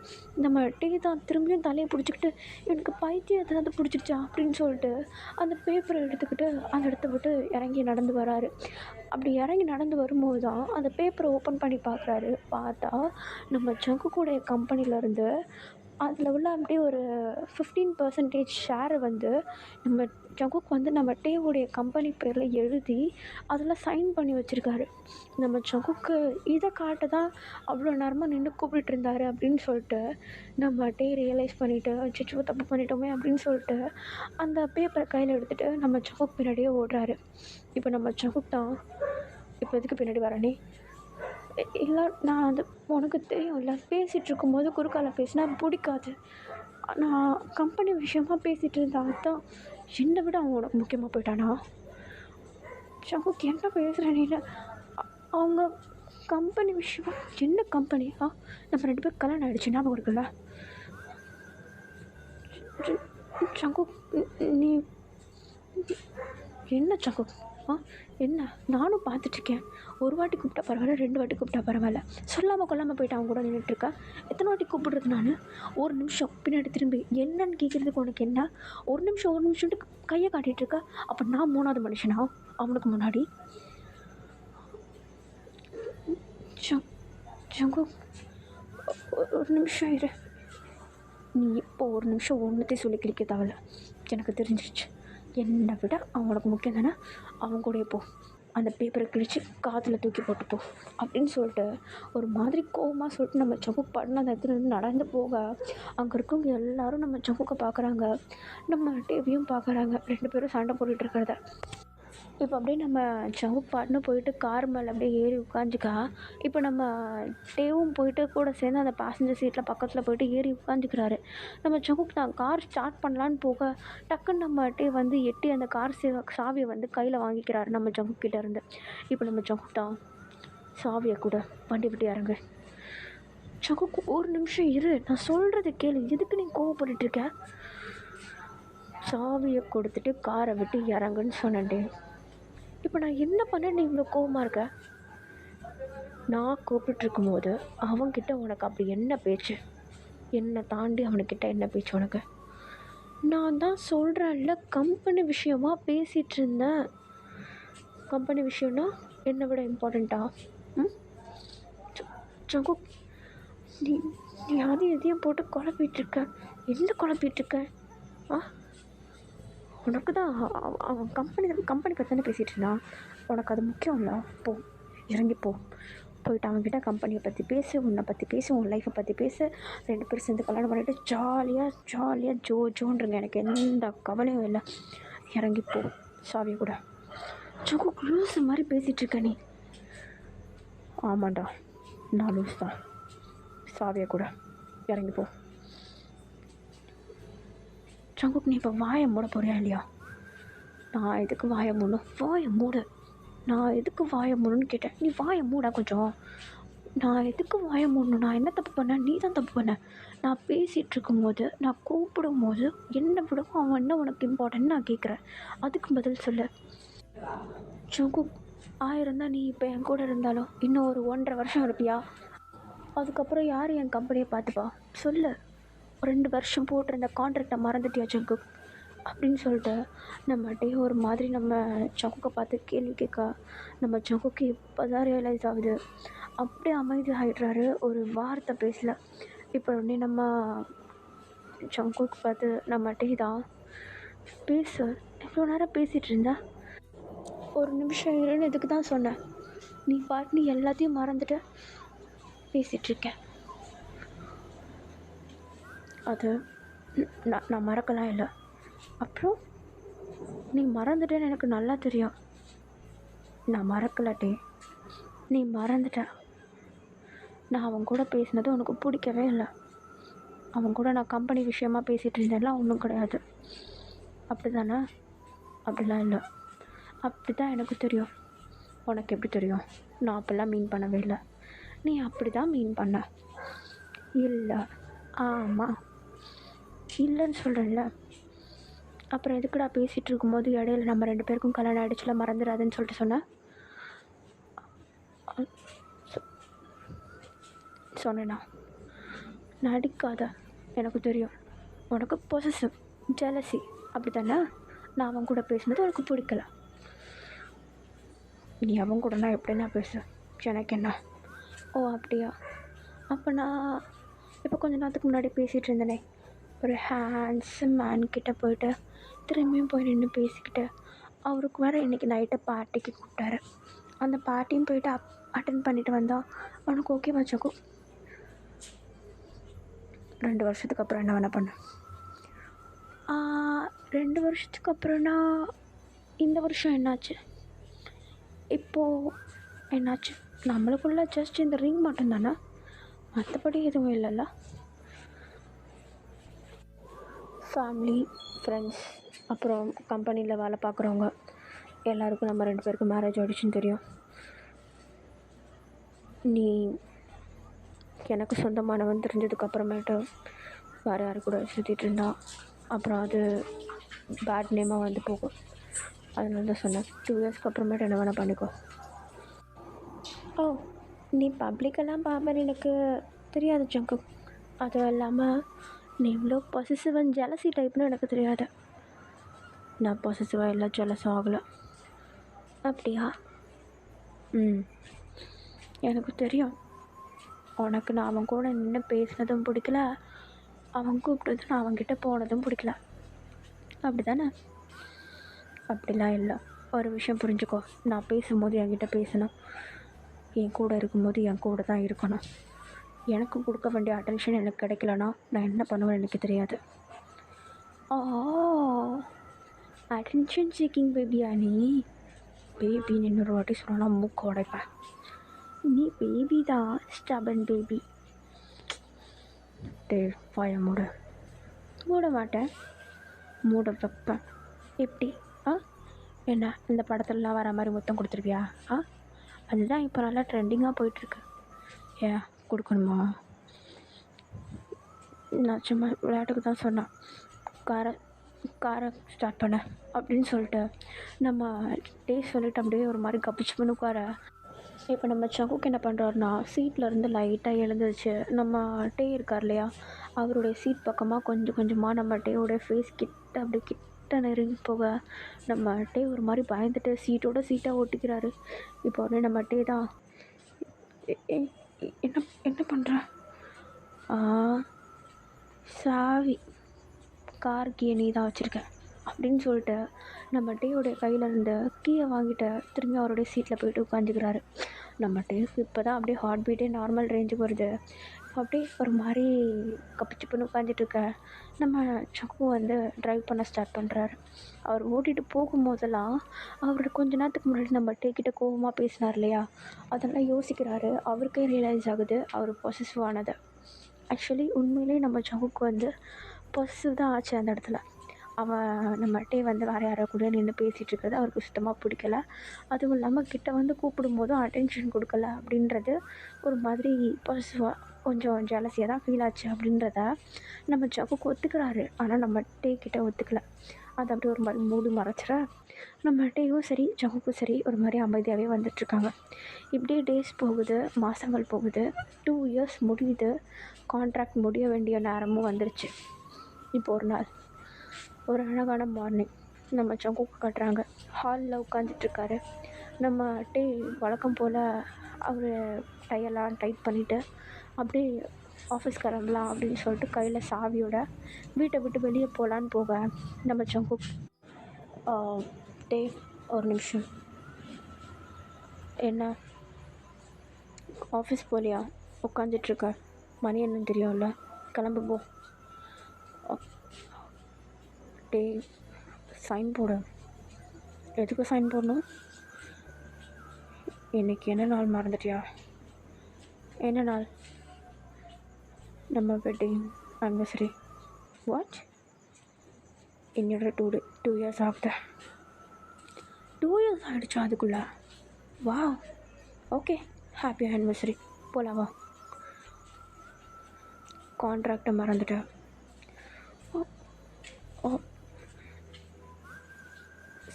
நம்ம டே தான் திரும்பியும் தலையை பிடிச்சிக்கிட்டு, எனக்கு பைத்தியம் எதாவது பிடிச்சிருச்சா அப்படின்னு சொல்லிட்டு அந்த பேப்பரை எடுத்துக்கிட்டு அந்த இடத்த விட்டு இறங்கி நடந்து வராரு. அப்படி இறங்கி நடந்து வரும்போது தான் அந்த பேப்பரை ஓப்பன் பண்ணி பார்க்குறாரு. பார்த்தா நம்ம ஜங்குக்குடைய கம்பெனிலேருந்து அதில் உள்ள அப்படியே ஒரு 15% ஷேரை வந்து நம்ம ஜங்குக்கு வந்து நம்ம டேவுடைய கம்பெனி பேரில் எழுதி அதில் சைன் பண்ணி வச்சுருக்காரு. நம்ம ஜங்குக்கு இதை காட்ட தான் அவ்வளோ நேரமாக நின்று கூப்பிட்டு இருந்தார் அப்படின்னு சொல்லிட்டு நம்ம டே ரியலைஸ் பண்ணிவிட்டு, அச்சச்சோ தப்பு பண்ணிட்டோமே அப்படின்னு சொல்லிட்டு அந்த பேப்பரை கையில் எடுத்துகிட்டு நம்ம ஜங்குக்கு பின்னாடியே ஓடுறாரு. இப்போ நம்ம ஜங்குக்கு தான், இப்போ எதுக்கு பின்னாடி வர நீ, இல்லை நான் அது உனக்கு தெரியும் இல்லை, பேசிகிட்டு இருக்கும்போது குறுக்கால பேசினா பிடிக்காது, நான் கம்பெனி விஷயமா பேசிகிட்டு இருந்தால் தான், என்னை விட அவன் உனக்கு முக்கியமாக போயிட்டானா, ஜங்குக்கு என்ன பேசுகிற நீ, அவங்க கம்பெனி விஷயமா, என்ன கம்பெனி, நம்ம 2 பேரும் கல்யாணம் ஆகிடுச்சு ஞாபகம் இருக்குல்ல, ஜங்குக் நீ என்ன ஜங்குக், என்ன நானும் பார்த்துட்ருக்கேன், ஒரு வாட்டி கூப்பிட்டா பரவாயில்ல, 2 வாட்டி கூப்பிட்டா பரவாயில்ல, சொல்லாமல் கொள்ளாமல் போயிட்டு அவங்க கூட நின்றுட்டுருக்கா, எத்தனை வாட்டி கூப்பிடுறது நான், ஒரு நிமிஷம் பின்னாடி திரும்பி என்னன்னு கேட்குறதுக்கு உனக்கு என்ன, ஒரு நிமிஷம்ட்டு கையை காட்டிகிட்ருக்கா, அப்போ நான் 3வது மனுஷனா அவனுக்கு முன்னாடி, ஜங்கு ஒரு நிமிஷம் இரு, நீ இப்போ ஒரு நிமிஷம் ஒன்றுத்தையும் சொல்லி கிளிக்க தேவையில்ல, எனக்கு தெரிஞ்சிருச்சு, என்னை விட அவங்களுக்கு முக்கியம் தானே, அவங்க கூட போ, அந்த பேப்பரை கிழித்து காதில் தூக்கி போட்டுப்போ அப்படின்னு சொல்லிட்டு ஒரு மாதிரி கோவமாக சொல்லிட்டு நம்ம ஜங்குக்கு பண்ண அந்த இடத்துலேருந்து நடந்து போக, அங்கே இருக்கவங்க எல்லோரும் நம்ம ஜங்குக்கை பார்க்குறாங்க, நம்ம டேவியும் பார்க்குறாங்க, 2 பேரும் சண்டை போட்டுட்டு இருக்கிறத. இப்போ அப்படியே நம்ம ஜங்குக் பாட்டுன்னு போயிட்டு கார் மேலே அப்படியே ஏறி உட்காந்துக்கா, இப்போ நம்ம டேவும் போயிட்டு கூட சேர்ந்து அந்த பேசஞ்சர் சீட்டில் பக்கத்தில் போயிட்டு ஏறி உட்காந்துக்கிறாரு. நம்ம ஜங்குக் தான் கார் ஸ்டார்ட் பண்ணலான்னு போக டக்குன்னு நம்ம டே வந்து எட்டி அந்த கார் சாவியை வந்து கையில் வாங்கிக்கிறாரு நம்ம ஜங்குக் கிட்ட இருந்து. இப்போ நம்ம ஜங்குக் தான், சாவியை கூட, வண்டி விட்டு இறங்கு, ஜங்குக் ஒரு நிமிஷம் இரு, நான் சொல்கிறத கேளு, எதுக்கு நீ கோவப்பட்டுருக்க, சாவியை கொடுத்துட்டு காரை விட்டு இறங்குன்னு சொன்னேன். இப்போ நான் என்ன பண்ண நீ இவ்வளோ கோவமாக இருக்க, நான் கூப்பிட்டுருக்கும்போது அவன்கிட்ட உனக்கு அப்படி என்ன பேச்சு, என்னை தாண்டி அவனுக்கிட்ட என்ன பேச்சு உனக்கு, நான் தான் சொல்கிறேன்ல கம்பெனி விஷயமா பேசிகிட்டு இருந்தேன், கம்பெனி விஷயம்னா என்னை விட இம்பார்ட்டண்ட்டா, ஜங்கு நீ நீ அதையும் எதையும் போட்டு குழப்பிகிட்ருக்க, என்ன குழப்பிகிட்ருக்க, உனக்கு தான் அவன் கம்பெனி பற்றி தானே பேசிகிட்டு இருந்தான், உனக்கு அது முக்கியம் இல்லை, போ இறங்கி போயிட்டு அவன்கிட்ட கம்பெனியை பற்றி பேசு, உன்னை பற்றி பேசு, உன் லைஃப்பை பற்றி பேசு, 2 பேரும் சேர்ந்து கல்யாணம் பண்ணிவிட்டு ஜாலியாக ஜோன்றங்க, எனக்கு எந்த கவலையும் இல்லை, இறங்கி போ, சாவியை கூட, ஜோக்கு லூஸ் மாதிரி பேசிகிட்ருக்க நீ, ஆமாண்டா நான் லூஸ் தான், சாவியை கூட இறங்கி போ. ஜங்குக் நீ இப்போ வாயை மூட போறியா இல்லையா, நான் எதுக்கு வாயை மூடணும்? வாயை மூடு. நான் எதுக்கு வாயை மூடணும்னு கேட்டேன். நீ வாயை மூடா கொஞ்சம். நான் எதுக்கு வாயை மூடணும்? நான் என்ன தப்பு பண்ணேன்? நீ தான் தப்பு பண்ண. நான் பேசிகிட்டு இருக்கும்போது, நான் கூப்பிடும்போது என்னை விடவும் அவன் என்ன உனக்கு இம்பார்ட்டன்ட் நான் கேட்குறேன். அதுக்கு பதில் சொல்லு. ஜங்குக், ஆயிரம் தான் நீ இப்போ என் கூட இருந்தாலும் இன்னும் ஒரு 1.5 வருஷம் இருப்பியா? அதுக்கப்புறம் யார் என் கம்பெனியை பார்த்துப்பா? சொல்லு. 2 வருஷம் போட்டிருந்த கான்ட்ராக்டை மறந்துட்டியா ஜங்குக்? அப்படின்னு சொல்லிட்டு நம்மகிட்டே ஒரு மாதிரி நம்ம ஜங்குக்கை பார்த்து கேள்வி கேட்க நம்ம ஜங்குக்கு இப்போ தான் ரியலைஸ் ஆகுது. அப்படியே அமைதி ஆகிடுறாரு. ஒரு வார்த்தை பேசல. இப்போ உடனே நம்ம ஜங்குக்கு பார்த்து நம்மகிட்டே தான் பேசு. எவ்வளோ நேரம் பேசிகிட்டு இருந்தா? ஒரு நிமிஷம் இருன்னு இதுக்கு தான் சொன்னேன். நீ பாட்டு நீ எல்லாத்தையும் மறந்துட்டு பேசிகிட்ருக்கேன். அது நான் மறக்கலாம் இல்லை. அப்புறம் நீ மறந்துட்டேன்னு எனக்கு நல்லா தெரியும். நான் மறக்கலாட்டே, நீ மறந்துட்ட. நான் அவன் கூட பேசினது உனக்கு பிடிக்கவே இல்லை. அவன் கூட நான் கம்பெனி விஷயமாக பேசிகிட்டு இருந்தேன்லாம் ஒன்றும் கிடையாது. அப்படி தானே? அப்படிலாம் இல்லை. அப்படி தான் எனக்கு தெரியும். உனக்கு எப்படி தெரியும்? நான் அப்படிலாம் மீன் பண்ணவே இல்லை. நீ அப்படி தான் மீன் பண்ண. இல்லை. ஆமாம், இல்லைன்னு சொல்கிறேன்ல. அப்புறம் எதுக்குடா பேசிகிட்டு இருக்கும்போது இடையில நம்ம 2 பேருக்கும் கல்யாணம் ஆகிடுச்சுல, மறந்துடாதுன்னு சொல்லிட்டு சொன்னேன். சொன்னேண்ணா? நடிக்காத. எனக்கு தெரியும் உனக்கு பொசசிவ், ஜெலசி, அப்படி தானே? நான் அவன் கூட பேசினது உனக்கு பிடிக்கல. நீ அவன் கூட நான் எப்படின்னா பேச எனக்கு என்ன? ஓ அப்படியா? அப்போ நான் இப்போ கொஞ்ச நேரத்துக்கு முன்னாடி பேசிகிட்டு இருந்தேனே, ஒரு ஹேண்ட்ஸம் மேன் கிட்டே போயிட்டு திரும்பியும் போய் நின்று பேசிக்கிட்டு, அவருக்கு வேறு இன்றைக்கி நைட்டு பார்ட்டிக்கு கூப்பிட்டாரு. அந்த பார்ட்டியும் போயிட்டு அட்டன் பண்ணிவிட்டு வந்தால் அவனுக்கு ஓகே வச்சுக்கோ. 2 வருஷத்துக்கு அப்புறம் என்ன வேணா பண்ண? 2 வருஷத்துக்கு அப்புறம்னா இந்த வருஷம் என்னாச்சு? இப்போது என்னாச்சு? நம்மளுக்குள்ள ஜஸ்ட் இந்த ரிங் மட்டும்தானே, மற்றபடி எதுவும் இல்லைல்ல. ஃபேமிலி, ஃப்ரெண்ட்ஸ், அப்புறம் கம்பெனியில் வேலை பார்க்குறவங்க எல்லாருக்கும் நம்ம 2 பேருக்கும் மேரேஜ் ஆகிடுச்சின்னு தெரியும். நீ எனக்கு சொந்தமானவன் தெரிஞ்சதுக்கப்புறமேட்டு வேறு யாரு கூட சுற்றிட்டு இருந்தா அப்புறம் அது பேட் நேமாக வந்து போகும். அதனால தான் சொன்னேன், 2 இயர்ஸ்க்கு அப்புறமேட்டு என்ன வேணால் பண்ணிக்கோ. ஓ, நீ பப்ளிக்கெல்லாம் பார்ப்பேன்னு எனக்கு தெரியாது ஜங்கு. அதுவும் இல்லாமல் நீ இவ்வளோ பொசசிவ் அண்ட் ஜெலசி டைப்னு எனக்கு தெரியாது. நான் பொசசிவாக இல்லை, ஜெலஸும் ஆகலை. அப்படியா? எனக்கு தெரியும். உனக்கு நான் அவன் கூட நின்று பேசினதும் பிடிக்கல, அவன் கூப்பிட்டதும் நான் அவன்கிட்ட போனதும் பிடிக்கல, அப்படி தானே? அப்படிலாம் இல்லை. ஒரு விஷயம் புரிஞ்சுக்கோ, நான் பேசும்போது என்கிட்ட பேசணும், என் கூட இருக்கும்போது என் கூட தான் இருக்கணும். எனக்கு கொடுக்க வேண்டிய அட்டென்ஷன் எனக்கு கிடைக்கலனா நான் என்ன பண்ணுவேன்னு எனக்கு தெரியாது. அட்டென்ஷன் சீக்கிங் பேபியா நீ? பேபின்னு இன்னொரு வாட்டி சொல்லலாம் மூக்கு உடைப்பேன். நீ பேபி தான், ஸ்டபன் பேபி. வாய மூட. மூட மாட்டேன், மூட வைப்பேன். எப்படி? என்ன இந்த படத்துலலாம் வர மாதிரி முத்தம் கொடுத்துருவியா? அதுதான் இப்போ நல்லா ட்ரெண்டிங்காக போயிட்டுருக்கு. ஏன் கொடுக்கணுமா? நான் சும்மா விளையாட்டுக்கு தான் சொன்னேன். காரை ஸ்டார்ட் பண்ண அப்படின்னு சொல்லிட்டு நம்ம டேஸ்ட் சொல்லிட்டு அப்படியே ஒரு மாதிரி கப்பிச்சு பண்ணி உட்கார. இப்போ நம்ம சங்குக்கு என்ன பண்ணுறாருனா, சீட்லேருந்து லைட்டாக எழுந்துருச்சு. நம்ம டே இருக்கார் இல்லையா, அவருடைய சீட் பக்கமாக கொஞ்சம் கொஞ்சமாக நம்ம டேயோடைய ஃபேஸ் கிட்ட அப்படியே கிட்ட நெருங்கி போக நம்ம டே ஒரு மாதிரி பயந்துட்டு சீட்டாக ஒட்டிக்கிறாரு. இப்போ உடனே நம்ம டே தான் என்ன என்ன பண்ணுற? சாவி கார் கீயை நீ தான் வச்சுருக்க அப்படின்னு சொல்லிட்டு நம்ம டேயோடைய கையில் இருந்த கீயை வாங்கிட்டு திரும்பி அவருடைய சீட்டில் போய்ட்டு உட்காந்துக்கிறாரு. நம்ம டேக்கு இப்போ தான் அப்படியே ஹார்ட் பீட்டே நார்மல் ரேஞ்சுக்கு வருது. அப்படியே ஒரு மாதிரி கப்பிச்சு பண்ணி உட்காந்துட்ருக்க நம்ம சக்கு வந்து ட்ரைவ் பண்ண ஸ்டார்ட் பண்ணுறாரு. அவர் ஓட்டிகிட்டு போகும்போதெல்லாம் அவர் கொஞ்ச நேரத்துக்கு முன்னாடி நம்ம டேக்கிட்ட கோபமாக பேசினார் இல்லையா, அதெல்லாம் யோசிக்கிறாரு. அவருக்கே ரியலைஸ் ஆகுது அவர் பொசசிவ் ஆனது. ஆக்சுவலி உண்மையிலே நம்ம சங்குக்கு வந்து பொசசிவ் தான் ஆச்சு அந்த இடத்துல. அவன் நம்மகிட்டே வந்து வேறு யாரோ கூட நின்று பேசிகிட்டு இருக்கிறது அவருக்கு சுத்தமாக பிடிக்கல. அதுவும் இல்லாமல் கிட்ட வந்து கூப்பிடும்போதும் அட்டென்ஷன் கொடுக்கல அப்படின்றது ஒரு மாதிரி பாசிட்டிவாக கொஞ்சம் ஜாலசியாக தான் ஃபீல் ஆச்சு அப்படின்றத நம்ம ஜக்குக்கு ஒத்துக்கிறாரு. ஆனால் நம்ம டே கிட்ட ஒத்துக்கல. அது அப்படியே ஒரு மாதிரி மூடி மறைச்சிட நம்ம டேவும் சரி ஜக்குக்கும் சரி ஒரு மாதிரி அமைதியாகவே வந்துட்டுருக்காங்க. இப்படியே டேஸ் போகுது, மாதங்கள் போகுது, 2 இயர்ஸ் முடியுது. கான்ட்ராக்ட் முடிய வேண்டிய நேரமும் வந்துருச்சு. இப்போ ஒரு நாள் ஒரு அழகான மார்னிங் நம்ம ஜங்குக்கு காட்டுறாங்க. ஹாலில் உட்காந்துட்ருக்காரு. நம்ம டே வழக்கம் போல் அவர் டையெல்லாம் டைட் பண்ணிவிட்டு அப்படியே ஆஃபீஸ் கிளம்பலாம் அப்படின்னு சொல்லிட்டு கையில் சாவியோட வீட்டை விட்டு வெளியே போகலான்னு போக நம்ம ஜங்குக் டே ஒரு நிமிஷம். என்ன ஆஃபீஸ் போகலையா? உட்காந்துட்ருக்க, மணி என்னன்னு தெரியும்ல, கிளம்பு போ. டே சைன் போடு. எதுக்கு சைன் போடணும்? இன்றைக்கி என்ன நாள் மறந்துட்டியா? என்ன நாள்? நம்ம வெட்டிங் ஆனிவர்சரி. வாட்? என்னோட 2 இயர்ஸ் ஆகுது. 2 இயர்ஸ் ஆகிடுச்சா அதுக்குள்ளே? வா, ஓகே, ஹாப்பி ஆனிவர்சரி. போகலாவா? கான்ட்ராக்டை மறந்துட்டேன். Oh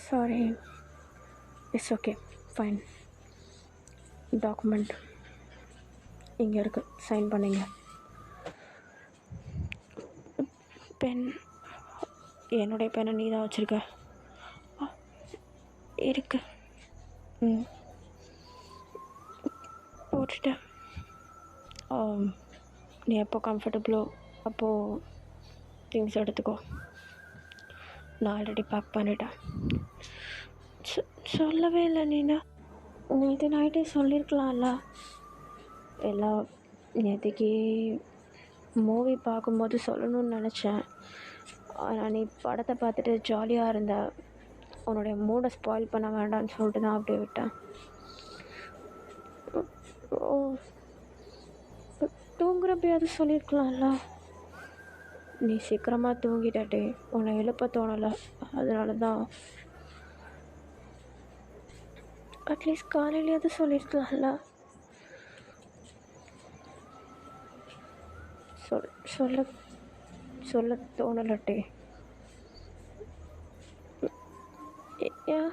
sorry, it's okay, fine. Document இங்கே இருக்குது, சைன் பண்ணிங்க. பென், என்னுடைய பெண்ணை நீ தான் வச்சுருக்க? இருக்கு. போட்டுட்டேன். நீ எப்போ கம்ஃபர்டபுளோ அப்போது திங்ஸ் எடுத்துக்கோ. நான் ஆல்ரெடி பேக் பண்ணிட்டேன். சொல்லவே இல்லை நீனா? நேற்று நைட்டே சொல்லியிருக்கலாம்ல. எல்லாம் நேற்றுக்கு மூவி பார்க்கும்போது சொல்லணும்னு நினச்சேன். ஆனால் நீ படத்தை பார்த்துட்டு ஜாலியாக இருந்த, உன்னுடைய மூடை ஸ்பாயில் பண்ண வேண்டாம்னு சொல்லிட்டு தான் அப்படியே விட்டேன். ஓ, தூங்குறப்பயாவது சொல்லியிருக்கலாம்ல. நீ சீக்கிரமாக தூங்கிட்டே, உன்னை எழுப்ப தோணலை, அதனால தான். அட்லீஸ்ட் காலையிலேயாவது சொல்லியிருக்கலாம்ல. சொல்ல சொல்ல தோணலட்டே. ஏன்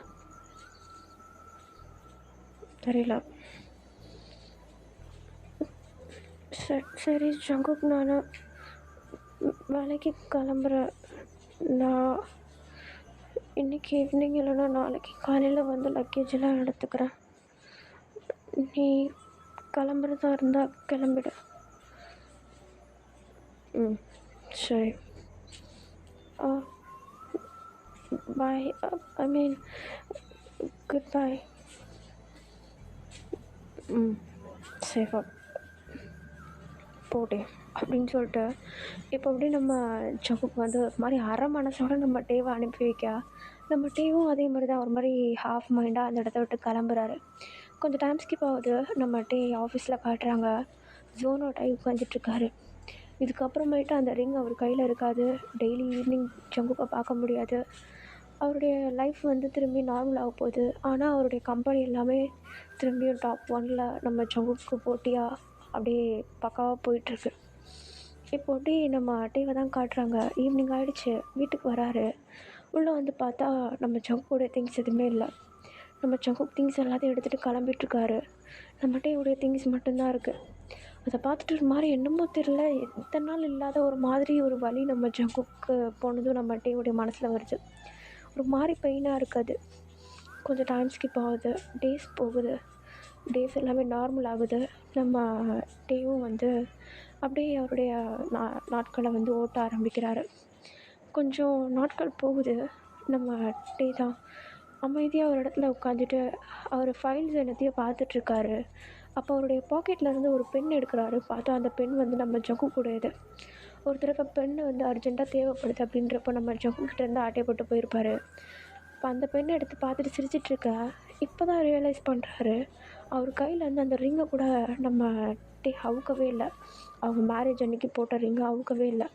தெரியல. சரி ஜங்குக், நான் வேலைக்கு கிளம்புறேன். நான் இன்றைக்கி ஈவினிங் இல்லைன்னா நாளைக்கு காலையில் வந்து லக்கேஜெல்லாம் எடுத்துக்கிறேன். நீ கிளம்புறதா இருந்தால் கிளம்பிடு. சரி. பாய், ஐ மீன் குட் பாய். சேஃபாக போட்டே அப்படின்னு சொல்லிட்டு இப்போ அப்படியே நம்ம ஜங்குக்கு வந்து ஒரு மாதிரி அரை மனசோட நம்ம டேவை அனுப்பி வைக்க, நம்ம டேவும் அதே மாதிரி தான் ஒரு மாதிரி ஹாஃப் மைண்டாக அந்த இடத்த விட்டு கிளம்புறாரு. கொஞ்சம் டைம் ஸ்கிப் ஆகுது. நம்ம டே ஆஃபீஸில் காட்டுறாங்க, ஜோன் அவுட் ஆகி உட்காந்துட்ருக்காரு. இதுக்கப்புறமேட்டு அந்த ரிங் அவர் கையில் இருக்காது. டெய்லி ஈவினிங் ஜங்குக்கை பார்க்க முடியாது. அவருடைய லைஃப் வந்து திரும்பி நார்மல் ஆக போகுது. ஆனால் அவருடைய கம்பெனி எல்லாமே திரும்பியும் டாப் 1ல் நம்ம ஜங்குக்கு போட்டியாக அப்படியே பக்காவாக போயிட்டுருக்கு. இப்போ அப்படியே நம்ம டேவை தான் காட்டுறாங்க. ஈவினிங் ஆகிடுச்சு, வீட்டுக்கு வராரு. உள்ளே வந்து பார்த்தா நம்ம ஜங்குடைய திங்ஸ் எதுவுமே இல்லை. நம்ம ஜங்குக் திங்ஸ் எல்லாத்தையும் எடுத்துகிட்டு கிளம்பிட்டுருக்காரு. நம்ம டேவுடைய திங்ஸ் மட்டும்தான் இருக்குது. அதை பார்த்துட்டு ஒரு மாதிரி என்னமோ தெரியல, எத்தனை நாள் இல்லாத ஒரு மாதிரி ஒரு வலி நம்ம ஜங்குக்கு போனதும் நம்ம டேவுடைய மனசில் வருது. ஒரு மாதிரி பெயினாக இருக்குது. கொஞ்சம் டைம் ஸ்கிப் ஆகுது, டேஸ் போகுது, டேஸ் எல்லாமே நார்மல் ஆகுது. நம்ம டேவும் வந்து அப்படியே அவருடைய நாட்களை வந்து ஓட்ட ஆரம்பிக்கிறாரு. கொஞ்சம் நாட்கள் போகுது. நம்ம டே தான் அமைதியாக ஒரு இடத்துல உட்காந்துட்டு அவர் ஃபைல்ஸ் எல்லாத்தையும் பார்த்துட்ருக்காரு. அப்போ அவருடைய பாக்கெட்லேருந்து ஒரு பென் எடுக்கிறாரு. பார்த்தா அந்த பென் வந்து நம்ம ஜங்கு கூடது. ஒரு தடவை பெண்ணு வந்து அர்ஜெண்ட்டாக தேவைப்படுது அப்படின்றப்போ நம்ம ஜங்குக்கிட்டேருந்து ஆட்டைப்பட்டு போயிருப்பார். இப்போ அந்த பெண்ணை எடுத்து பார்த்துட்டு சிரிச்சிட்ருக்க, இப்போ தான் ரியலைஸ் பண்ணுறாரு அவர் கையில் வந்து அந்த ரிங்கை கூட நம்ம டே அவுக்கவே இல்லை. அவங்க மேரேஜ் அன்றைக்கி போட்ட ரிங்கை அவுக்கவே இல்லை.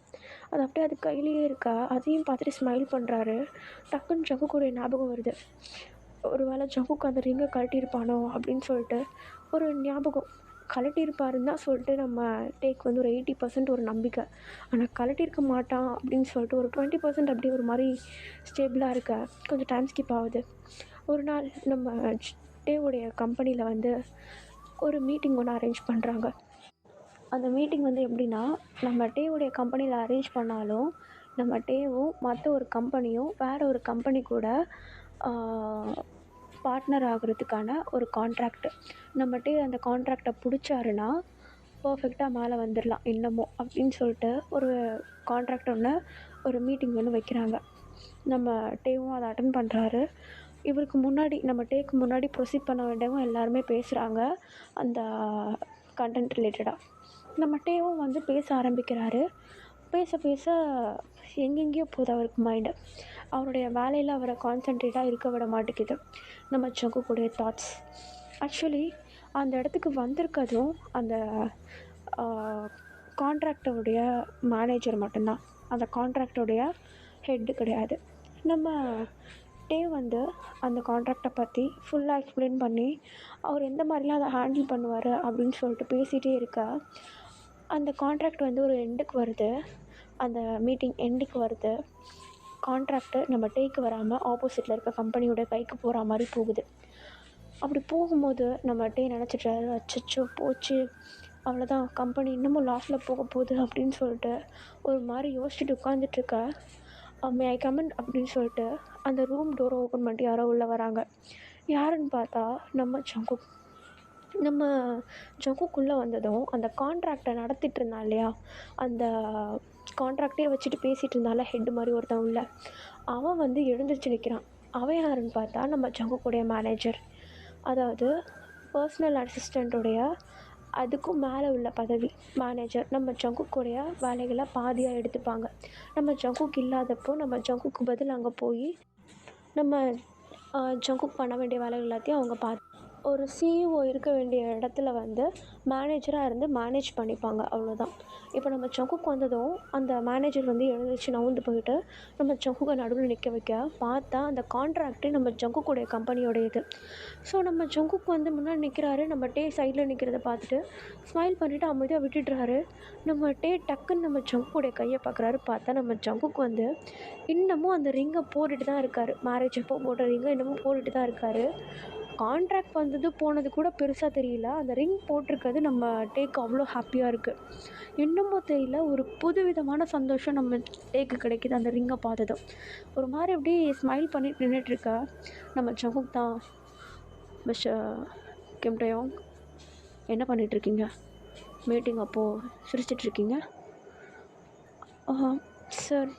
அது அப்படியே அது கையிலேயே இருக்கா. அதையும் பார்த்துட்டு ஸ்மைல் பண்ணுறாரு. டக்குன்னு ஜங்குக்கோடைய ஞாபகம் வருது. ஒரு வேளை ஜங்குக்கு அந்த ரிங்கை கழட்டியிருப்பானோ அப்படின்னு சொல்லிட்டு ஒரு ஞாபகம். கழட்டியிருப்பாருன்னு தான் சொல்லிட்டு நம்ம டேக் வந்து ஒரு 80% ஒரு நம்பிக்கை. ஆனால் கழட்டியிருக்க மாட்டான் அப்படின்னு சொல்லிட்டு ஒரு 20% அப்படியே ஒரு மாதிரி ஸ்டேபிளாக இருக்க. கொஞ்சம் டைம் ஸ்கிப் ஆகுது. ஒரு நாள் நம்ம டேவுடைய கம்பெனியில் வந்து ஒரு மீட்டிங் ஒன்று அரேஞ்ச் பண்ணுறாங்க. அந்த மீட்டிங் வந்து எப்படின்னா, நம்ம டேவுடைய கம்பெனியில் அரேஞ்ச் பண்ணாலும் நம்ம டேவும் மற்ற ஒரு கம்பெனியும் வேறு ஒரு கம்பெனி கூட பார்ட்னர் ஆகிறதுக்கான ஒரு கான்ட்ராக்ட். நம்ம டே அந்த கான்ட்ராக்டை பிடிச்சாருன்னா பர்ஃபெக்டாக மேலே வந்துடலாம் இன்னமும் அப்படின்னு சொல்லிட்டு ஒரு கான்ட்ராக்ட் ஒன்று ஒரு மீட்டிங் ஒன்று வைக்கிறாங்க. நம்ம டேவும் அதை அட்டன் பண்ணுறாரு. இவருக்கு முன்னாடி நம்ம டேக்கு முன்னாடி ப்ரொசீட் பண்ண வேண்டியவங்க எல்லாருமே பேசுகிறாங்க அந்த கண்டென்ட் ரிலேட்டடாக. நம்ம டேவும் வந்து பேச ஆரம்பிக்கிறாரு. பேச பேச எங்கெங்கேயோ போகுது அவருக்கு மைண்டு. அவருடைய வேலையில் அவரை கான்சன்ட்ரேட்டாக இருக்க விட மாட்டேங்குது நம்ம ஜங்குக்குடைய தாட்ஸ். ஆக்சுவலி அந்த இடத்துக்கு வந்திருக்கதும் அந்த கான்ட்ராக்டருடைய மேனேஜர் மட்டும்தான், அந்த கான்ட்ராக்டருடைய ஹெட்டு கிடையாது. நம்ம டே வந்து அந்த கான்ட்ராக்டை பற்றி ஃபுல்லாக எக்ஸ்பிளைன் பண்ணி அவர் எந்த மாதிரிலாம் அதை ஹேண்டில் பண்ணுவார் அப்படின்னு சொல்லிட்டு பேசிகிட்டே இருக்க அந்த கான்ட்ராக்ட் வந்து ஒரு எண்டுக்கு வருது. அந்த மீட்டிங் எண்டுக்கு வருது. கான்ட்ராக்ட்டு நம்ம டேக்கு வராமல் ஆப்போசிட்டில் இருக்க கம்பெனியோட கைக்கு போகிற மாதிரி போகுது. அப்படி போகும்போது நம்ம டே நினச்சிட்டாரு, அச்சச்சோ போச்சு, அவ்வளோதான், கம்பெனி இன்னமும் லாஸில் போக போகுது அப்படின்னு சொல்லிட்டு ஒரு மாதிரி யோசிச்சுட்டு உட்காந்துட்ருக்க. மே ஐ கமெண்ட் அப்படின்னு சொல்லிட்டு அந்த ரூம் டோரை ஓப்பன் பண்ணிட்டு யாரோ உள்ளே வராங்க. யாருன்னு பார்த்தா நம்ம ஜங்குக். நம்ம ஜங்குக்குள்ளே வந்ததும் அந்த கான்ட்ராக்டை நடத்திட்டு இருந்தான் இல்லையா, அந்த கான்ட்ராக்டே வச்சுட்டு பேசிகிட்டு இருந்தால ஹெட்டு மாதிரி ஒருத்தன் உள்ள, அவன் வந்து எழுந்திரிச்சு நிற்கிறான். அவன் யாருன்னு பார்த்தா நம்ம ஜங்குக்குடைய மேனேஜர். அதாவது பர்சனல் அசிஸ்டண்ட்டுடைய அதுக்கும் மேலே உள்ள பதவி மேனேஜர். நம்ம ஜங்குக்குடைய வேலைகளை பாதியாக எடுத்துப்பாங்க. நம்ம ஜங்குக் இல்லாதப்போ நம்ம ஜங்குக்கு பதில் அங்கே போய் நம்ம ஜங்குக் பண்ண வேண்டிய வேலைகள் எல்லாத்தையும் அவங்க பார்த்து ஒரு சிஇஓ இருக்க வேண்டிய இடத்துல வந்து மேனேஜராக இருந்து மேனேஜ் பண்ணிப்பாங்க, அவ்வளோதான். இப்போ நம்ம ஜங்குக் வந்ததும் அந்த மேனேஜர் வந்து எழுந்திரிச்சு நவுந்து போயிட்டு நம்ம ஜங்குக்கை நடுவில் நிற்க வைக்க பார்த்தா அந்த கான்ட்ராக்டே நம்ம ஜங்குக்குடைய கம்பெனியோடைய. ஸோ நம்ம ஜங்குக் வந்து முன்னாடி நிற்கிறாரு. நம்ம டே சைடில் நிற்கிறத பார்த்துட்டு ஸ்மைல் பண்ணிவிட்டு அமைதியாக விட்டுடுறாரு. நம்ம டே டக்குன்னு நம்ம ஜங்குக்குடைய கையை பார்க்குறாரு. பார்த்தா நம்ம ஜங்குக் வந்து இன்னமும் அந்த ரிங்கை போட்டுட்டு தான் இருக்கார். மேரேஜ் அப்போ போட்ட ரிங்கை இன்னமும் போட்டுட்டு தான் இருக்கார். கான்ட்ராக்ட் வந்தது போனது கூட பெருசாக தெரியல. அந்த ரிங் போட்டிருக்கிறது நம்ம டேக்கு அவ்வளோ ஹாப்பியாக இருக்குது. இன்னமும் தெரியல, ஒரு புதுவிதமான சந்தோஷம் நம்ம டேக்கு கிடைக்கிது அந்த ரிங்கை பார்த்ததும். ஒரு மாதிரி அப்படியே ஸ்மைல் பண்ணிட்டு நின்றுட்டுருக்க நம்ம ஜங்குக் தான், மிஸ்டர் கிம் டயோங், என்ன பண்ணிகிட்ருக்கீங்க? மீட்டிங் அப்போது சிரிச்சிட்ருக்கீங்க? சார்,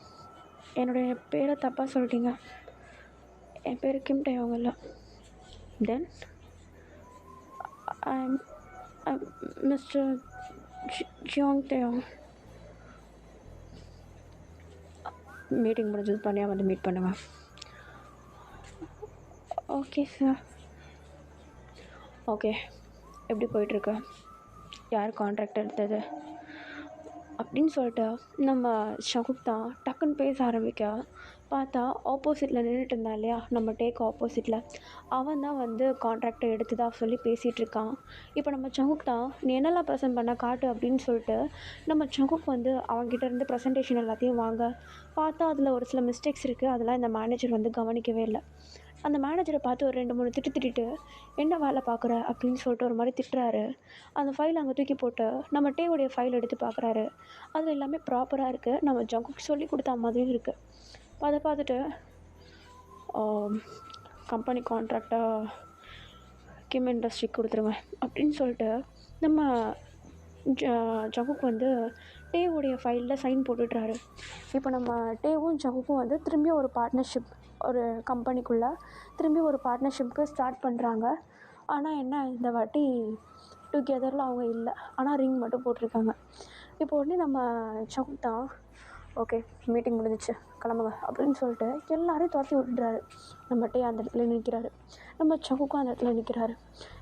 என்னுடைய பேரை தப்பாக சொல்லிட்டீங்க. என் பேர் கிம் டயோங் இல்லை. Then I'm Mr. Jeong Taeyong. Meeting முடிஞ்சது தனியாக வந்து மீட் பண்ணுவேன். Okay sir. ஓகே, எப்படி போயிட்டுருக்கு? யார் கான்ட்ராக்ட் எடுத்தது அப்படின்னு சொல்லிட்டு நம்ம ஷகுக் தான் டக்குன்னு பேச ஆரம்பிக்க பார்த்தா ஆப்போசிட்டில் நின்றுட்டு இருந்தான் இல்லையா, நம்ம டேக்கு ஆப்போசிட்டில் அவன் தான் வந்து கான்ட்ராக்டை எடுத்ததா சொல்லி பேசிகிட்டு இருக்கான். இப்போ நம்ம ஜங்குக் தான், நீ என்னெல்லாம் ப்ரெசென்ட் பண்ண காட்டு அப்படின்னு சொல்லிட்டு நம்ம ஜங்குக் வந்து அவங்ககிட்ட இருந்து ப்ரெசன்டேஷன் எல்லாத்தையும் வாங்க பார்த்தா அதில் ஒரு சில மிஸ்டேக்ஸ் இருக்குது. அதெல்லாம் இந்த மேனேஜர் வந்து கவனிக்கவே இல்லை. அந்த மேனேஜரை பார்த்து ஒரு 2-3 திட்டிட்டு என்ன வேலை பார்க்குற அப்படின்னு சொல்லிட்டு ஒரு மாதிரி திட்டுறாரு. அந்த ஃபைல் அங்கே தூக்கி போட்டு நம்ம டேவுடைய ஃபைல் எடுத்து பார்க்குறாரு. அதில் எல்லாமே ப்ராப்பராக இருக்குது. நம்ம ஜங்குக் சொல்லி கொடுத்த மாதிரியும் இருக்குது. அதை பார்த்துட்டு கம்பெனி கான்ட்ராக்டாக கிம் இண்டஸ்ட்ரிக்கு கொடுத்துருவேன் அப்படின்னு சொல்லிட்டு நம்ம ஜங்குக் வந்து டேவுடைய ஃபைலில் சைன் போட்டுடுறாரு. இப்போ நம்ம டேவும் ஜங்குக்கும் வந்து திரும்பி ஒரு பார்ட்னர்ஷிப், ஒரு கம்பெனிக்குள்ளே திரும்பி ஒரு பார்ட்னர்ஷிப்புக்கு ஸ்டார்ட் பண்ணுறாங்க. ஆனால் என்ன, இந்த வாட்டி டுகெதரில் அவங்க இல்லை, ஆனால் ரிங் மட்டும் போட்டிருக்காங்க. இப்போ உடனே நம்ம ஜங்குக் தான், ஓகே மீட்டிங் முடிஞ்சிச்சு கிளம்புங்க அப்படின்னு சொல்லிட்டு எல்லோரையும் துரத்தி விட்டுறாரு. நம்ம டே அந்த இடத்துல நிற்கிறாரு. நம்ம ஜங்குக்கும் அந்த இடத்துல நிற்கிறாரு.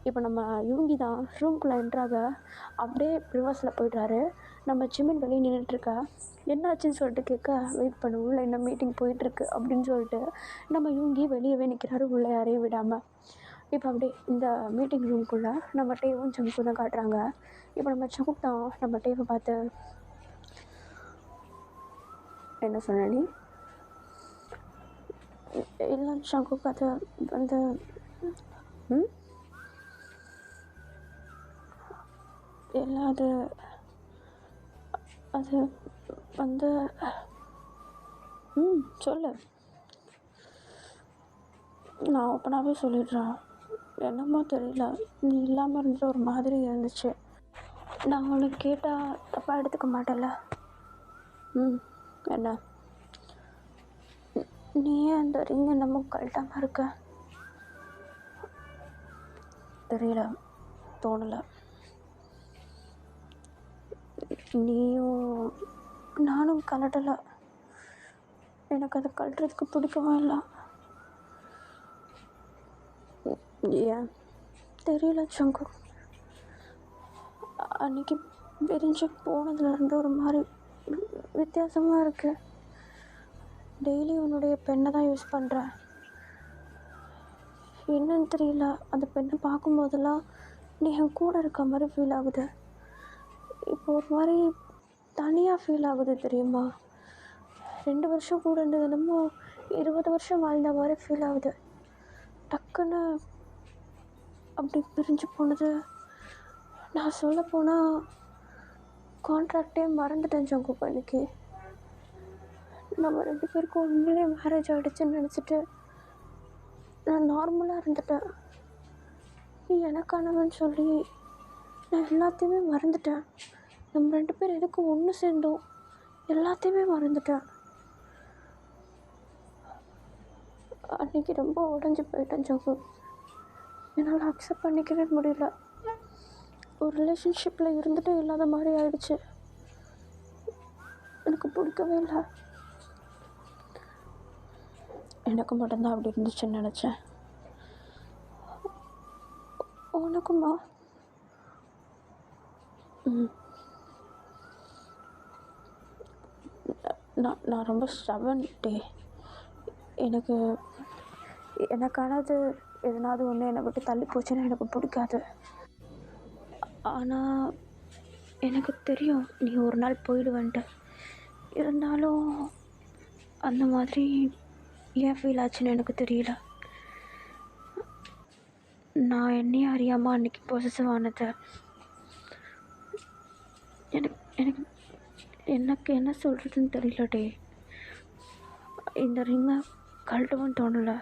இப்போ நம்ம யூங்கி தான் ரூம்குள்ளே என்ட்ராக அப்படியே ரிவர்ஸில் போய்ட்றாரு. நம்ம ஜிம்மின் வெளியே நின்றுட்டுருக்கா. என்னாச்சுன்னு சொல்லிட்டு கேட்க, வெயிட் பண்ணு உள்ளே என்ன மீட்டிங் போயிட்டுருக்கு அப்படின்னு சொல்லிட்டு நம்ம யுங்கி வெளியவே நிற்கிறாரு, உள்ளே யாரையும் விடாமல். இப்போ அப்படியே இந்த மீட்டிங் ரூம்குள்ளே நம்ம டேவும் ஜங்கும் தான் காட்டுறாங்க. இப்போ நம்ம ஜங்குக் தான் நம்ம டேவை பார்த்து, என்ன சொன்ன நீ? இல்லை ஜங்குக், அது வந்து இல்லை அது அது வந்து சொல்லு. நான் ஓப்பனாகவே சொல்லிடுறேன். என்னமோ தெரியல, நீ இல்லாமல் இருந்துட்டு ஒரு மாதிரி இருந்துச்சு. நான் உனக்கு கேட்டால் தப்பாக எடுத்துக்க மாட்டேன்ல? என்ன? நீ ஏன் அந்த ரிங் என்னமோ கழட்டாமல் இருக்க? தெரியல, தோணலை. நீயும் நானும் கலட்டலை. எனக்கு அதை கழட்டுறதுக்கு பிடிக்கவே இல்லை. ஏன் தெரியல சங்கு. அன்றைக்கி பிரிஞ்சு போனதுலேருந்து ஒரு மாதிரி வித்தியாசமாக இருக்குது. டெய்லி உன்னுடைய பெண்ணை தான் யூஸ் பண்ணுறேன். என்னன்னு தெரியல, அந்த பெண்ணை பார்க்கும்போதெல்லாம் நீ என் கூட இருக்க மாதிரி ஃபீல் ஆகுது. இப்போ ஒரு மாதிரி தனியாக ஃபீல் ஆகுது தெரியுமா? 2 வருஷம் கூட இருந்தது என்னமோ 20 வருஷம் வாழ்ந்த மாதிரி ஃபீல் ஆகுது. டக்குன்னு அப்படி பிரிஞ்சு போனது. நான் சொல்ல போனால் கான்ட்ராக்டே மறந்துட்டேன் ஜங்கு. இன்னைக்கு நம்ம 2 பேருக்கும் உண்மையிலே மேரேஜ் ஆகிடுச்சுன்னு நினச்சிட்டு நான் நார்மலாக இருந்துட்டேன். நீ எனக்கானவன்னு சொல்லி நான் எல்லாத்தையுமே மறந்துட்டேன். நம்ம 2 பேர் எதுக்கு ஒன்று சேர்ந்தோம், எல்லாத்தையுமே மறந்துட்டேன். அன்றைக்கி ரொம்ப உடஞ்சி போயிட்டேன் ஜங்கு. என்னால் அக்செப்ட் பண்ணிக்கவே முடியல. ஒரு ரிலேஷன்ஷிப்பில் இருந்துட்டு இல்லாத மாதிரி ஆயிடுச்சு. எனக்கு பிடிக்கவே இல்லை. எனக்கு மட்டும்தான் அப்படி இருந்துச்சுன்னு நினச்சேன். உனக்குமா? நான் ரொம்ப ஸ்டபன் டே. எனக்கானது எதனாவது ஒன்று என்னை விட்டு தள்ளி போச்சுன்னா எனக்கு பிடிக்காது. ஆனால் எனக்கு தெரியும் நீ ஒரு நாள் போயிடுவேன்ட்டு. இருந்தாலும் அந்த மாதிரி ஏன் ஃபீல் ஆச்சுன்னு எனக்கு தெரியல. நான் என்னையும் அறியாமல் அன்றைக்கி பொசசிவ் ஆனது. எனக்கு என்ன சொல்கிறதுன்னு தெரியல டே. இந்த ரிங்கை கழட்டவும் தோணலை.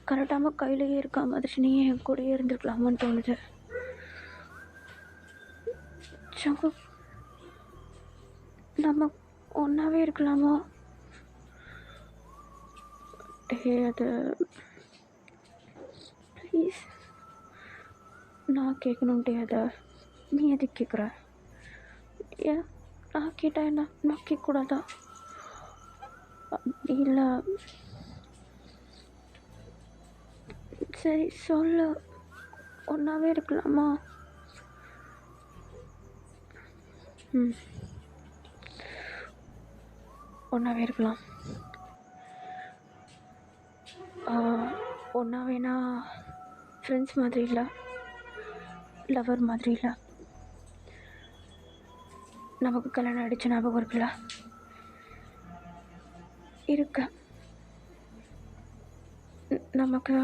கழட்டாமல் கையிலேயே இருக்க மாதிரி நீ என் கூடயே இருந்துருக்கலாமான்னு தோணுது. சங்கு, நம்ம ஒன்றாவே இருக்கலாமா? டே அது ப்ளீஸ், நான் கேட்கணும் டே. அதை நீ எதுக்கு கேட்குற? ஏன் நான் கேட்டேன் என்ன? நான் கேட்கக்கூடாதா? இல்லை சரி சொல்லு, ஒன்றாவே இருக்கலாமா? ஒன்றாவே இருக்கலாம். ஒன்றாவேனா ஃப்ரெண்ட்ஸ் மாதிரி இல்லை, லவர் மாதிரி இல்லை. நமக்கு கல்யாணம் ஆகிடுச்சு, ஞாபகம் இருக்குல்ல? இருக்கு. நமக்கு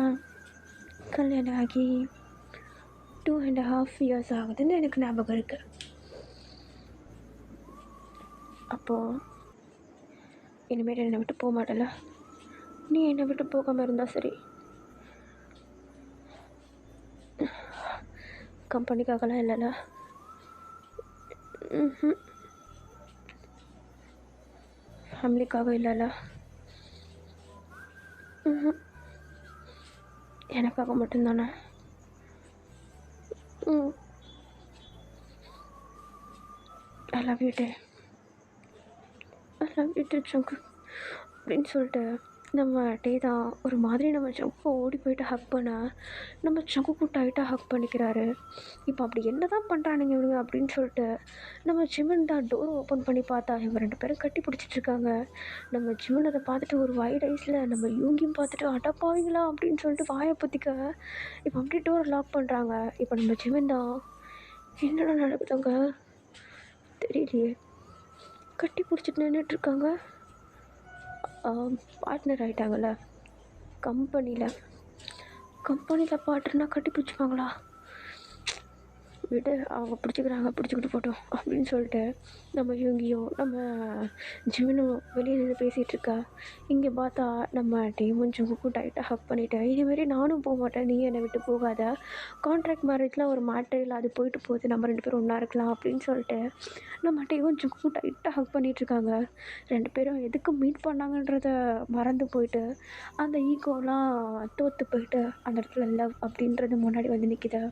கல்யாணம் ஆகி 2.5 years ஆகுதுன்னு எனக்கு ஞாபகம் இருக்குது. அப்போது இனிமேல் என்னை விட்டு போக மாட்டேல? நீ என்னை விட்டு போகாமல் இருந்தால் சரி. கம்பெனிக்காகலாம் இல்லைல்ல? ஃபேமிலிக்காக இல்லைல்ல? எனக்காக மட்டும்தானே? ஐ லவ் யூ டே. ஐ லவ் யூ டே சங்கு அப்படின்னு சொல்லிட்டு நம்ம டேதா ஒரு மாதிரி நம்ம ஜங்குக்கை ஓடி போயிட்டு ஹக் பண்ண, நம்ம ஜங்குக்கும் டைட்டாக ஹக் பண்ணிக்கிறாரு. இப்போ அப்படி என்ன தான் பண்ணுறானுங்க இவனுங்க அப்படின்னு சொல்லிட்டு நம்ம ஜிமின் தான் டோர் ஓப்பன் பண்ணி பார்த்தா இவங்க 2 பேரும் கட்டி பிடிச்சிட்ருக்காங்க. நம்ம ஜிமின் அதை பார்த்துட்டு ஒரு வைட் ஐஸில் நம்ம யூங்கியும் பார்த்துட்டு அடப்பாவீங்களா அப்படின்னு சொல்லிட்டு வாயை பொத்திக்க இப்போ அப்படியே டோரை லாக் பண்ணுறாங்க. இப்போ நம்ம ஜிமின் தான் என்னடா நடக்குதுங்க தெரியலையே, கட்டி பிடிச்சிட்டு நின்றுட்டுருக்காங்க. பார்ட்னர் ஆகிட்டாங்கல்ல கம்பெனியில். கம்பெனியில் பார்ட்னர்னா கட்டி பிடிச்சிப்பாங்களா? விடு, அவங்க பிடிச்சிக்கிட்டு போட்டோம் அப்படின்னு சொல்லிட்டு நம்ம யூங்கியும் நம்ம ஜிமினும் வெளியே நின்று பேசிகிட்ருக்கா. இங்கே பார்த்தா நம்ம டேமும் ஜங்குக்கும் டைட்டாக ஹக் பண்ணிவிட்டேன். இதேமாரி நானும் போக மாட்டேன், நீ என்னை விட்டு போகாத, கான்ட்ராக்ட் மேரேஜ்லாம் ஒரு மேட்டர் இல்லை, அது போயிட்டு போகுது, நம்ம 2 பேரும் ஒன்றா இருக்கலாம் அப்படின்னு சொல்லிட்டு நம்ம டேமும் ஜங்குக்கும் டைட்டாக ஹக் பண்ணிகிட்ருக்காங்க. 2 பேரும் எதுக்கு மீட் பண்ணாங்கன்றத மறந்து போயிட்டு அந்த ஈகோலாம் தோற்று போயிட்டு அந்த இடத்துல லவ் அப்படின்றது முன்னாடி வந்து நிற்கிது.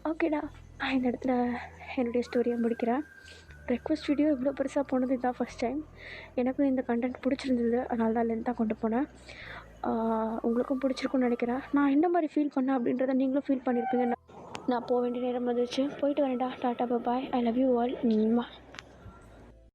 ஓகேடா, நான் இந்த இடத்துல என்னுடைய ஸ்டோரியை முடிக்கிறேன். ரெக்வஸ்ட் வீடியோ இவ்வளோ பெருசாக போனது இதுதான் ஃபஸ்ட் டைம். எனக்கும் இந்த கண்டென்ட் பிடிச்சிருந்தது, அதனால தான் லென்த்தாக கொண்டு போனேன். உங்களுக்கும் பிடிச்சிருக்குன்னு நினைக்கிறேன். நான் என்ன மாதிரி ஃபீல் பண்ணேன் அப்படின்றத நீங்களும் ஃபீல் பண்ணியிருப்பீங்க. நான் போக வேண்டிய நேரம் வந்துச்சு, போயிட்டு வரேன்டா. Tata bye, I love you all.